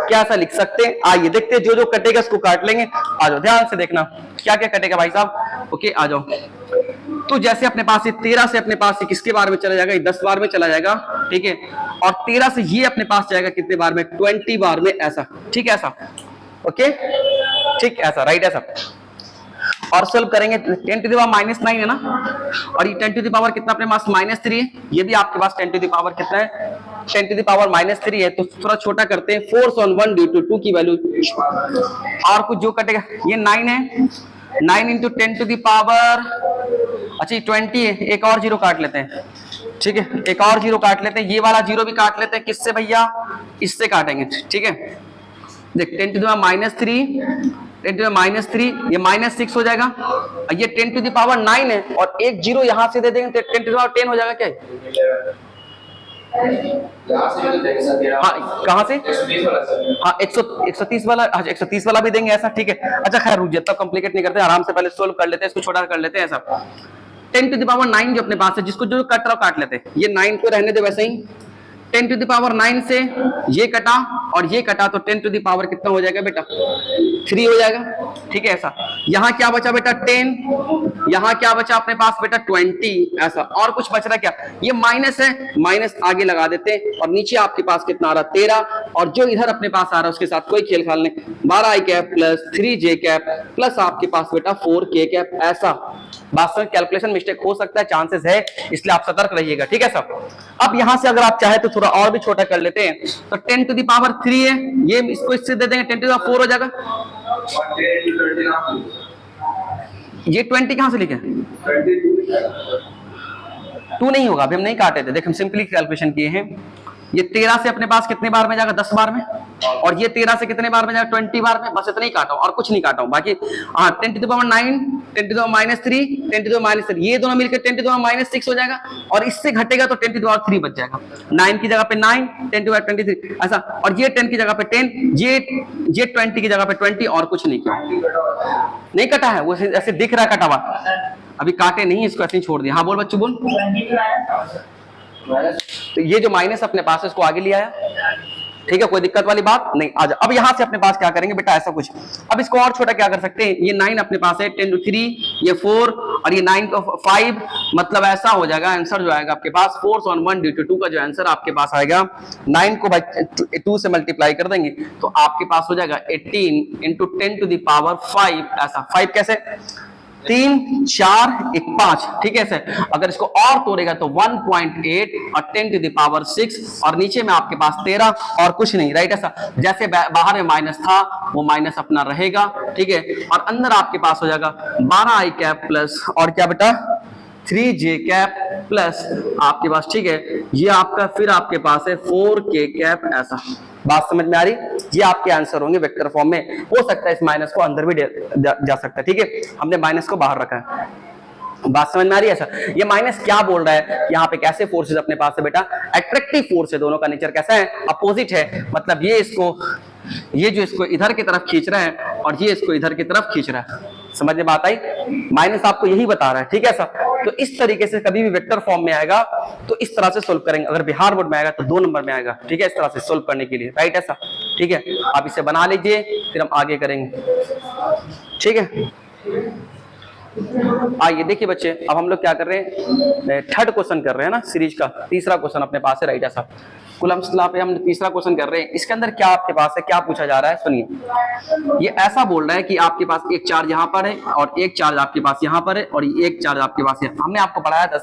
क्या ऐसा लिख सकते हैं। आइए देखते हैं, जो जो कटेगा उसको काट लेंगे। आ जाओ ध्यान से देखना क्या क्या कटेगा भाई साहब। ओके आ जाओ, तो जैसे अपने पास ये 13 से अपने पास ये किसके बार में चला जाएगा, 10 बार में चला जाएगा, ठीक है। और 13 से ये अपने पास जाएगा कितने बार में 20 बार में, ऐसा ठीक है, ऐसा ओके ठीक, ऐसा राइट, ऐसा। और सोल्व करेंगे 10 टू द पावर -9 है ना, और ये 10 टू द पावर कितना अपने पास -3 है, ये भी आपके पास 10 टू द पावर कितना है 10 टू द पावर -3 है। तो थोड़ा छोटा करते हैं, फोर्स ऑन 1 ड्यू टू 2 की वैल्यू, और कुछ जो कटेगा ये 9 है, 9 × 10 टू द पावर, अच्छा 20 है, एक और जीरो काट लेते हैं, ठीक है, एक और जीरो काट लेते हैं, ये वाला जीरो भी काट लेते हैं, किससे भैया, इससे काटेंगे, ठीक है। देख 10 to the power -3, 10 to the power -3, ये -6 हो जाएगा, ये 10 टू द पावर 9 है, और एक जीरो यहां से दे देंगे तो 10 टू द पावर 10 हो जाएगा, क्या हाँ कहां से, हाँ 130 वाला, हाँ 130 वाला भी देंगे, ऐसा ठीक है। अच्छा खैर रुक, जब तक कॉम्प्लिकेट नहीं करते, आराम से पहले सोल्व कर लेते हैं, इसको छोटा कर लेते हैं ऐसा। 10 टू द पावर 9 जो अपने पास है, जिसको जो कट रहा काट लेते हैं, ये 9 को रहने दे वैसे ही। 10 टू द पावर 9 से ये कटा और ये कटा, तो 10 टू द पावर कितना हो जाएगा बेटा? 3 हो जाएगा। ठीक है ऐसा। यहाँ क्या बचा बेटा? 10। यहाँ क्या बचा अपने पास बेटा? 20। ऐसा। और कुछ बच रहा क्या? ये माइनस है, माइनस आगे लगा देते हैं और नीचे आपके पास कितना आ रहा? 13। और जो इधर अपने पास आ रहा है उसके साथ कोई खेल खाल नहीं, 12i cap plus 3j cap plus आपके पास बेटा 4k कैप। ऐसा वास्तव में कैलकुलेशन मिस्टेक हो सकता है, चांसेस है, इसलिए आप सतर्क रहिएगा। ठीक है सब। अब यहां से अगर आप चाहे तो थोड़ा और भी छोटा कर लेते हैं, तो 10 टू द पावर 3 है, ये इसको इससे दे देंगे, 10 टू द पावर 4 हो जाएगा। ये 20 कहां से लिखे? 2 नहीं होगा, अभी हम नहीं काटे थे, देख हम सिंपली कैलकुलेशन किए हैं। ये 13 से अपने पास कितने बार में जाएगा? 10 बार में। और ये 13 से कितने बार में जाएगा? 20 बार में। बस इतना ही काटा हूं और कुछ नहीं काटा हूं। बाकी 10 to the power 9, 10 to the power -3, 10 to the power -3, ये दोनों मिलकर 10 टू द पावर -6 हो जाएगा। और इससे घटेगा तो 10 टू द पावर 3 बच जाएगा। 9 की जगह पे 9, 10 टू द पावर 23 ऐसा। और ये 10 की जगह पे 10, ये 20 की जगह पे 20 और कुछ नहीं किया। नहीं कटा है, वो ऐसे दिख रहा है कटा हुआ, अभी काटे नहीं, इसको ऐसे ही छोड़ दिया। हाँ बोल बच्चू बोल। तो ये जो माइनस अपने पास है इसको आगे लिया है। ठीक है, कोई दिक्कत वाली बात नहीं। आ जा। अब यहां से अपने पास क्या करेंगे बेटा? ऐसा कुछ। अब इसको और छोटा क्या कर सकते हैं? ये 9 अपने पास है, 10 टू 3, ये 4 और ये 9 को 5, मतलब ऐसा हो जाएगा। आंसर जो आएगा आपके पास 4 on 1 × 2 का जो आंसर आपके पास आएगा, 9 को 2 से मल्टीप्लाई कर देंगे तो आपके पास हो जाएगा 18 × 10 टू द पावर 5। ऐसा 5 कैसे? 3, 4, 1, 5। ठीक है सर। अगर इसको और तोड़ेगा तो 1.8 और 10 टू द पावर 6 और नीचे में आपके पास 13 और कुछ नहीं। राइट ऐसा। जैसे बाहर में माइनस था वो माइनस अपना रहेगा। ठीक है। और अंदर आपके पास हो जाएगा 12i कैप प्लस और क्या बेटा? 3j कैप प्लस आपके पास। ठीक है। ये आपका फिर आपके पास है 4k कैप। ऐसा बात समझ में आ रही? ये आपके आंसर होंगे वेक्टर फॉर्म में। हो सकता है इस माइनस को अंदर भी जा सकता है। ठीक है, हमने माइनस को बाहर रखा है। बात समझ में आ रही है? सर ये माइनस क्या बोल रहा है? यहाँ पे कैसे फोर्सेस अपने पास है बेटा? अट्रैक्टिव फोर्स है, दोनों का नेचर कैसा है? अपोजिट है। मतलब ये जो इसको इधर की तरफ खींच रहा है और ये इसको इधर की तरफ खींच रहा है। समझ में बात आई? माइनस आपको यही बता रहा है। ठीक है सर। तो इस तरीके से कभी भी वेक्टर फॉर्म में आएगा तो इस तरह से सोल्व करेंगे। अगर बिहार बोर्ड में आएगा तो 2 नंबर में आएगा। ठीक है, इस तरह से सोल्व करने के लिए। राइट ऐसा। ठीक है, आप इसे बना लीजिए फिर हम आगे करेंगे। ठीक है, आइए देखिए बच्चे, अब हम लोग क्या कर रहे हैं? थर्ड क्वेश्चन कर रहे हैं ना सीरीज का। तीसरा क्वेश्चन अपने पास है। राइट ऐसा। कूलम्ब्स लॉ पे हम तीसरा क्वेश्चन कर रहे हैं। इसके अंदर क्या आपके पास है, क्या पूछा जा रहा है? सुनिए, ये ऐसा बोल रहा है कि आपके पास एक चार्ज यहाँ पर है और एक चार्ज आपके पास यहाँ पर है और एक चार्ज आपके पास है। हमने आपको पढ़ाया था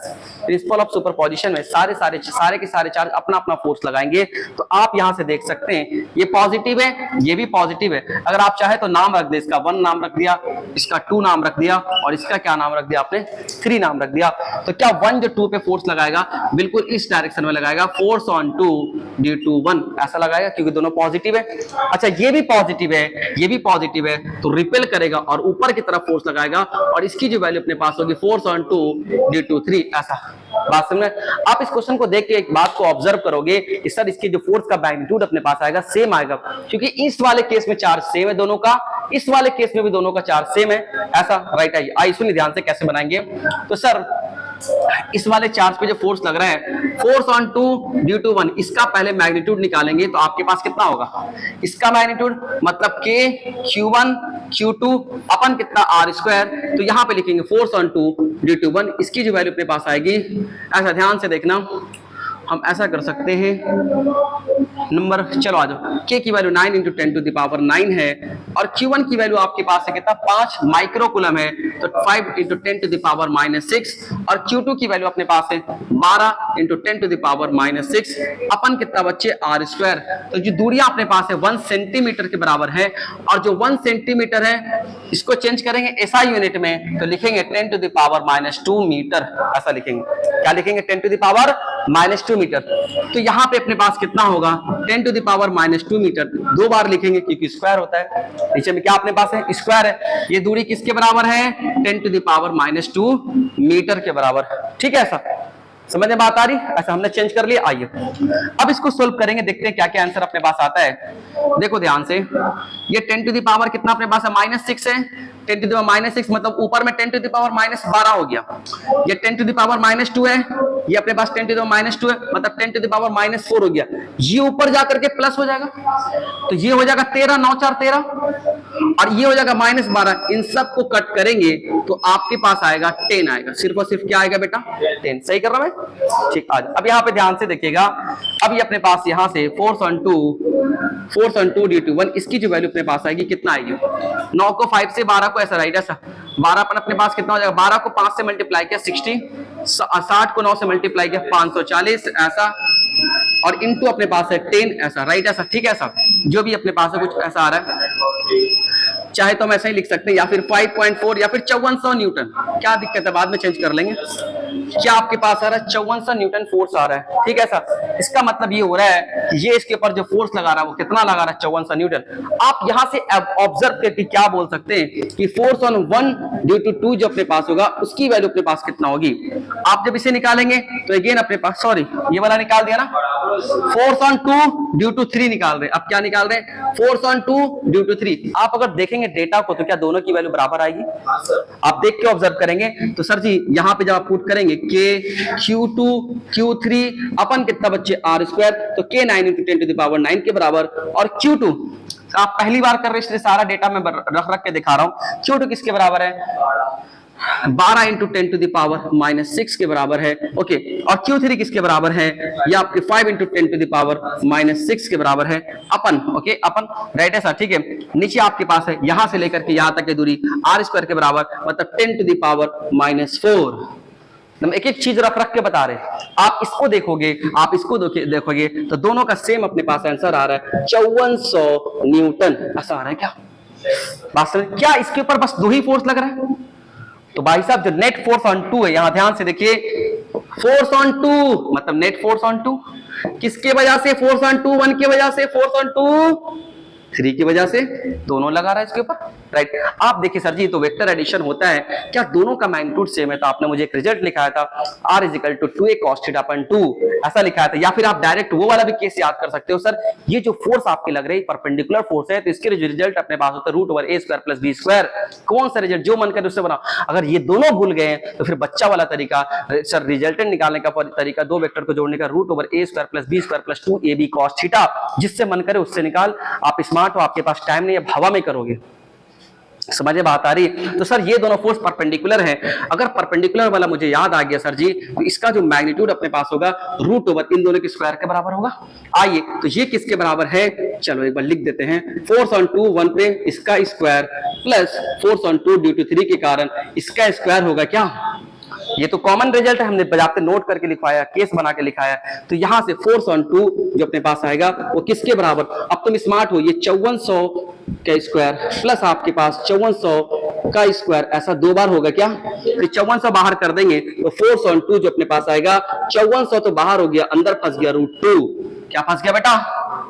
प्रिंसिपल ऑफ सुपरपोजिशन में, सारे के सारे चार्ज अपना अपना फोर्स लगाएंगे। तो आप यहाँ से देख सकते हैं ये पॉजिटिव है, ये भी पॉजिटिव है। अगर आप चाहे तो नाम रख दे, इसका 1 नाम रख दिया, इसका 2 नाम रख दिया और इसका क्या नाम रख दिया आपने? 3 नाम रख दिया। तो क्या 1 जो 2 पे फोर्स लगाएगा बिल्कुल इस डायरेक्शन में लगाएगा, फोर्स ऑन 2 ड्यू टू 1 ऐसा लगाएगा, क्योंकि दोनों पॉजिटिव है। अच्छा ये भी पॉजिटिव है, ये भी पॉजिटिव है, तो रिपेल करेगा और ऊपर की तरफ फोर्स लगाएगा और इसकी जो वैल्यू अपने पास होगी फोर्स ऑन 2 ड्यू टू 3। ऐसा बात समझ में? आप इस क्वेश्चन को देख के एक बात को ऑब्जर्व करोगे कि सर इसकी जो फोर्स का मैग्नीट्यूड अपने पास आएगा सेम आएगा, क्योंकि इस वाले केस में चार्ज सेम है दोनों का, इस वाले केस में भी दोनों का चार्ज सेम है। ऐसा राइट है। आई सुनिए ध्यान से कैसे बनाएंगे। तो सर इस वाले चार्ज पे जो फोर्स लग रहा है फोर्स ऑन 2 ड्यू टू 1, इसका पहले मैग्नीट्यूड निकालेंगे तो आपके पास कितना होगा? इसका मैग्नीट्यूड मतलब k q1 q2 अपन कितना r²। तो यहाँ पे लिखेंगे फोर्स ऑन 2 ड्यू टू 1, इसकी जो वैल्यू अपने पास आएगी। ऐसा ध्यान से देखना, हम ऐसा कर सकते हैं नंबर, चलो आ जाओ। k की वैल्यू 9 × 10 टू द पावर 9 है और q1 की वैल्यू आपके पास है कितना? 5 माइक्रोकूलम है, तो 5 × 10 टू द पावर -6 और q2 की वैल्यू अपने पास है 12 × 10 टू द पावर -6 अपन कितना बच्चे? r²। तो जो दूरियां अपने पास है 1 सेंटीमीटर के बराबर है और जो 1 सेंटीमीटर है इसको चेंज करेंगे SI यूनिट में तो लिखेंगे 10 टू द पावर -2 मीटर। ऐसा लिखेंगे, क्या लिखेंगे? 10 टू द पावर -2 मीटर। तो यहाँ पे अपने पास कितना होगा? 10 टू द पावर -2 मीटर। 2 बार लिखेंगे क्योंकि स्क्वायर होता है, नीचे में क्या अपने पास है? स्क्वायर है। ये दूरी किसके बराबर है? 10 टू द पावर -2 मीटर के बराबर। ठीक है ऐसा। समझ में बात आ रही? ऐसा हमने चेंज कर लिया। आइए अब इसको सोल्व करेंगे, देखते हैं क्या क्या आंसर अपने पास आता है। देखो ध्यान से, ये 10 टू द पावर कितना अपने पास है, -6 है। 10 टू द पावर -6 मतलब ऊपर में 10 टू द पावर -12 हो गया। ये 10 टू द पावर -2 है, ये अपने पास 10 टू द पावर -2 है, मतलब 10 टू द पावर -4 हो गया। ये ऊपर जाकर के प्लस हो जाएगा, तो ये हो जाएगा 13, 9 4 13, और ये हो जाएगा -12। इन सबको कट करेंगे तो आपके पास आएगा 10 आएगा, सिर्फ और सिर्फ क्या आएगा बेटा, 10। सही कर रहा मैं? ठीक। आज अब यहाँ पे ध्यान से देखिएगा, अब ये अपने पास यहाँ से force on two due to 1, इसकी जो वैल्यू अपने पास आएगी कितना आएगी, 9 को 5 से 12 को ऐसा राइट, ऐसा 12 अपन अपने पास कितना हो जाएगा, 12 को 5 से मल्टीप्लाई किया 60, 60 को 9 से मल्टीप्लाई किया 540 ऐसा, और इनटू अपने पास है 10 ऐसा, राइट ऐसा, ठीक है ऐसा, जो भी अपने पास है कुछ ऐसा आ रहा है। चाहे तो हम ऐसा ही लिख सकते हैं, या फिर 5.4 या फिर 5400 न्यूटन, क्या दिक्कत है, बाद में चेंज कर लेंगे। क्या आपके पास आ रहा है, 5400 न्यूटन फोर्स आ रहा है, ठीक है ऐसा। इसका मतलब ये हो रहा है कि ये इसके ऊपर जो फोर्स लगा रहा है वो कितना लगा रहा है, 5400 न्यूटन। आप यहां से ऑब्जर्व करके क्या बोल सकते हैं कि फोर्स ऑन 1 ड्यू टू 2 जो अपने पास होगा उसकी वैल्यू अपने पास कितना होगी। आप जब इसे निकालेंगे तो अगेन अपने पास, सॉरी ये वाला निकाल दिया ना, फोर्स ऑन 2 ड्यू टू 3 निकाल रहे हैं। अब क्या निकाल रहे हैं, फोर्स ऑन 2 ड्यू टू 3। आप अगर देखेंगे डेटा को तो क्या दोनों की वैल्यू बराबर आएगी? आप देख के ऑब्जर्व करेंगे तो सर जी यहां पे जब आप पुट करेंगे के Q2 Q3 अपन कितना बच्चे R², तो K9 × 10 टू द पावर 9 के बराबर, और Q2 आप पहली बार कर रहे हैं इसलिए सारा डेटा मैं रख के दिखा रहा हूं। Q2 किसके बराबर है, 12 × 10 टू द पावर -6 के बराबर है, ओके। और Q3 किसके बराबर है, ये आपके 5 × 10 टू द पावर -6 के बराबर है, अपन, ओके अपन, राइट ऐसा, ठीक है। नीचे आपके पास है यहां से लेकर के यहां तक की दूरी R² के बराबर, मतलब 10 टू द पावर -4। हम एक एक चीज रख के बता रहे हैं। आप इसको देखोगे, आप इसको देखोगे तो दोनों का सेम अपने पास आंसर आ रहा है, 5400 न्यूटन ऐसा आ रहा है। क्या बात समझ, क्या इसके ऊपर बस 2 ही फोर्स लग रहा है? तो भाई साहब जो नेट फोर्स ऑन 2 है, यहां ध्यान से देखिए, फोर्स ऑन 2 मतलब नेट फोर्स ऑन 2 किसके वजह से, फोर्स ऑन 2 1 की वजह से, फोर्स ऑन 2 3 की वजह से, दोनों लगा रहा है इसके ऊपर, राइट। आप देखिए सर जी तो वेक्टर एडिशन होता है, क्या दोनों का मैग्नीट्यूड सेम है? तो आपने मुझे एक रिजल्ट लिखाया था, R = 2a cos θ 2 ऐसा लिखाया था। या फिर आप डायरेक्ट वो वाला भी केस याद कर सकते हो, सर ये जो फोर्स आपकी लग रही है परपेंडिकुलर फोर्स है, तो इसके रिजल्ट अपने पास होता है √a² + b²। कौन सा रिजल्ट जो मन करे उससे बनाओ। अगर ये दोनों भूल गए तो फिर बच्चा वाला तरीका, सर रिजल्टेंट निकालने का तरीका, दो वेक्टर को जोड़ने का, √a² + b² + 2ab cos θ, जिससे मन करे उससे निकाल। आप स्मार्ट हो, आपके पास टाइम नहीं है, हवा में करोगे। समझ में बात आ रही? तो सर ये दोनों फोर्स परपेंडिकुलर है। अगर परपेंडिकुलर वाला मुझे याद आ गया सर जी, तो इसका जो मैग्नीट्यूड अपने पास होगा √ इन दोनों के स्क्वायर के बराबर होगा। आइए तो ये किसके बराबर है, चलो एक बार लिख देते हैं, फोर्स ऑन 2 1 पे इसका square plus force on 2 due to 3 के कारण इसका स्क्वायर होगा। क्या ये तो कॉमन रिजल्ट है, हमने बजाते नोट करके लिखवाया, केस बना के लिखाया। तो यहां से फोर्स ऑन 2 जो अपने पास आएगा वो किसके बराबर, अब तुम स्मार्ट हो, ये 5400 का स्क्वायर प्लस आपके पास 5400 का स्क्वायर, ऐसा 2 बार होगा। क्या तो 5400 बाहर कर देंगे तो फोर्स ऑन 2 जो अपने पास आएगा, 5400 तो बाहर हो गया, अंदर फंस गया √2। क्या फंस गया बेटा,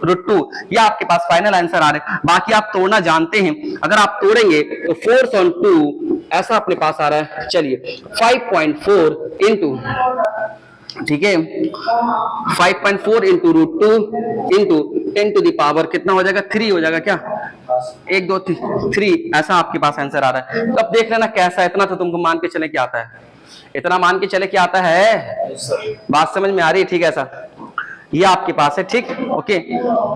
√2। ये आपके पास फाइनल आंसर आ रहा है। बाकी आप तोड़ना जानते हैं, अगर आप तोड़ेंगे तो फोर्स ऑन 2 ऐसा अपने पास आ रहा है, चलिए 5.4 इंटू, ठीक है 5.4 into √2 into 10 to the power कितना हो जाएगा, 3 हो जाएगा। क्या 1 2 3 ऐसा आपके पास आंसर आ रहा है। तो अब देख लेना कैसा, इतना तो तुमको मान के चले क्या आता है, इतना मान के चले क्या आता है, बात समझ में आ रही है? ठीक है, ऐसा ये आपके पास है, ठीक ओके।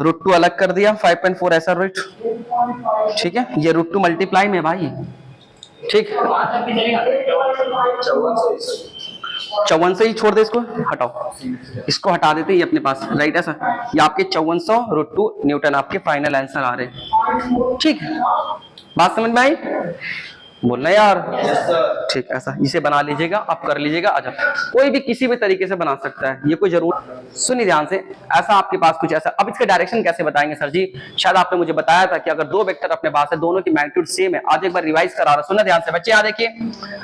√2 अलग कर दिया, 5.4 ऐसा राइट, ठीक है। ये √2 मल्टीप्लाई में भाई, ठीक 54 से ही छोड़ दे, इसको हटाओ, इसको हटा देते हैं, ये अपने पास राइट ऐसा। ये आपके 5400 √2 न्यूटन आपके फाइनल आंसर आ रहे हैं, ठीक। बात समझ में आई? बोलना यार, ठीक ऐसा इसे बना लीजिएगा, आप कर लीजिएगा। अच्छा कोई भी किसी भी तरीके से बना सकता है, ये कोई जरूर, सुनिए ध्यान से, ऐसा आपके पास कुछ ऐसा। अब इसका डायरेक्शन कैसे बताएंगे सर जी? शायद आपने मुझे बताया था कि अगर 2 वेक्टर अपने पास है, दोनों की मैग्नीट्यूड सेम है। आज एक बार रिवाइज करा रहा, सुनना ध्यान से बच्चे। यहाँ देखिए,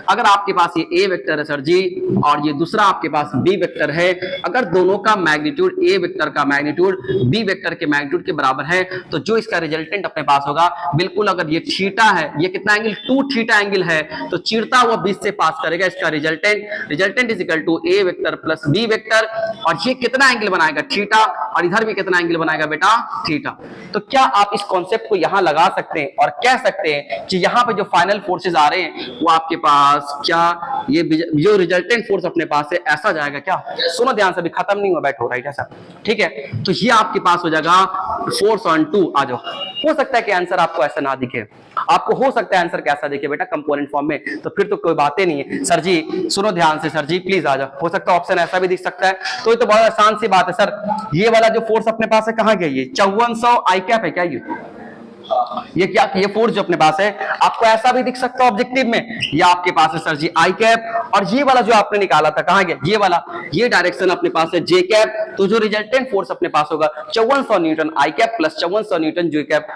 अगर आपके पास ये ए वेक्टर है सर जी, और ये दूसरा आपके पास बी वेक्टर है, अगर दोनों का मैग्नीट्यूड, ए वेक्टर का मैग्नीट्यूड बी वेक्टर के मैग्नीट्यूड के बराबर है, तो जो इसका रिजल्टेंट अपने पास होगा, बिल्कुल अगर ये थीटा है, ये कितना एंगल 2θ थीटा एंगल है तो चीरता हुआ बीच से पास करेगा इसका resultant is equal to A vector plus B vector, और ये कितना एंगल बनाएगा थीटा, और इधर भी कितना एंगल बनाएगा बेटा थीटा। तो क्या आप इस कॉन्सेप्ट को यहां लगा सकते हैं और कह सकते हैं कि यहां पे जो फाइनल फोर्सेस आ रहे हैं वो आपके पास क्या ये जो रिजल्टेंट फोर्स अपने पास है ऐसा जाएगा क्या? सुनो ध्यान से, अभी खत्म नहीं हुआ, बैठो राइट ऐसा, ठीक है। तो ये आपके पास हो जाएगा फोर्स ऑन टू। आ जाओ, हो सकता है कि आंसर आपको ऐसा ना दिखे, आपको हो सकता है आंसर कैसा दिखे बेटा कंपोनेंट फॉर्म में, तो फिर तो कोई बातें नहीं है। सर जी सुनो ध्यान से, सर जी प्लीज आ जाओ, हो सकता है ऑप्शन ऐसा भी दिख सकता है, तो ये तो बहुत आसान सी बात है सर। ये वाला जो फोर्स अपने पास है कहां गया? ये 5400 आई कैप है क्या? ये क्या, ये फोर्स जो अपने पास है आपको ऐसा भी दिख सकता है ऑब्जेक्टिव में, ये आपके पास है सर जी आई कैप, और ये वाला जो आपने निकाला था कहां गया? ये वाला, ये डायरेक्शन अपने पास है जे कैप, तो जो रिजल्टेंट फोर्स अपने पास होगा 5400 न्यूटन आई कैप प्लस 5400 न्यूटन जे कैप,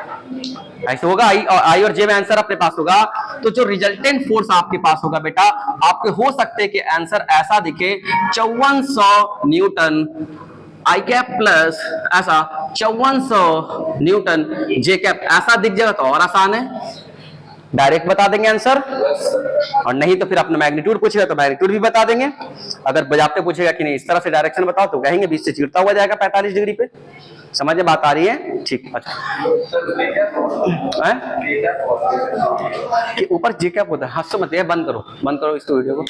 ऐसे होगा। आई और जे में आंसर अपने पास होगा, तो जो रिजल्टेंट फोर्स आपके पास होगा बेटा, आपके हो सकते हैं कि आंसर ऐसा दिखे 5400 न्यूटन आई कैप प्लस ऐसा 5400 न्यूटन जे कैप, ऐसा दिख जाएगा तो और आसान है, डायरेक्ट बता देंगे आंसर। और नहीं तो फिर अपना मैग्नीट्यूड पूछेगा तो मैग्नीट्यूड भी बता देंगे। अगर बजाते पूछेगा कि नहीं इस तरह से डायरेक्शन बताओ तो कहेंगे बीच से चीरता हुआ जाएगा 45 डिग्री पे। समझ में बात आ रही है? ठीक, अच्छा कि ऊपर जे कैप होता है, हंसो मत, बंद करो इस वीडियो को।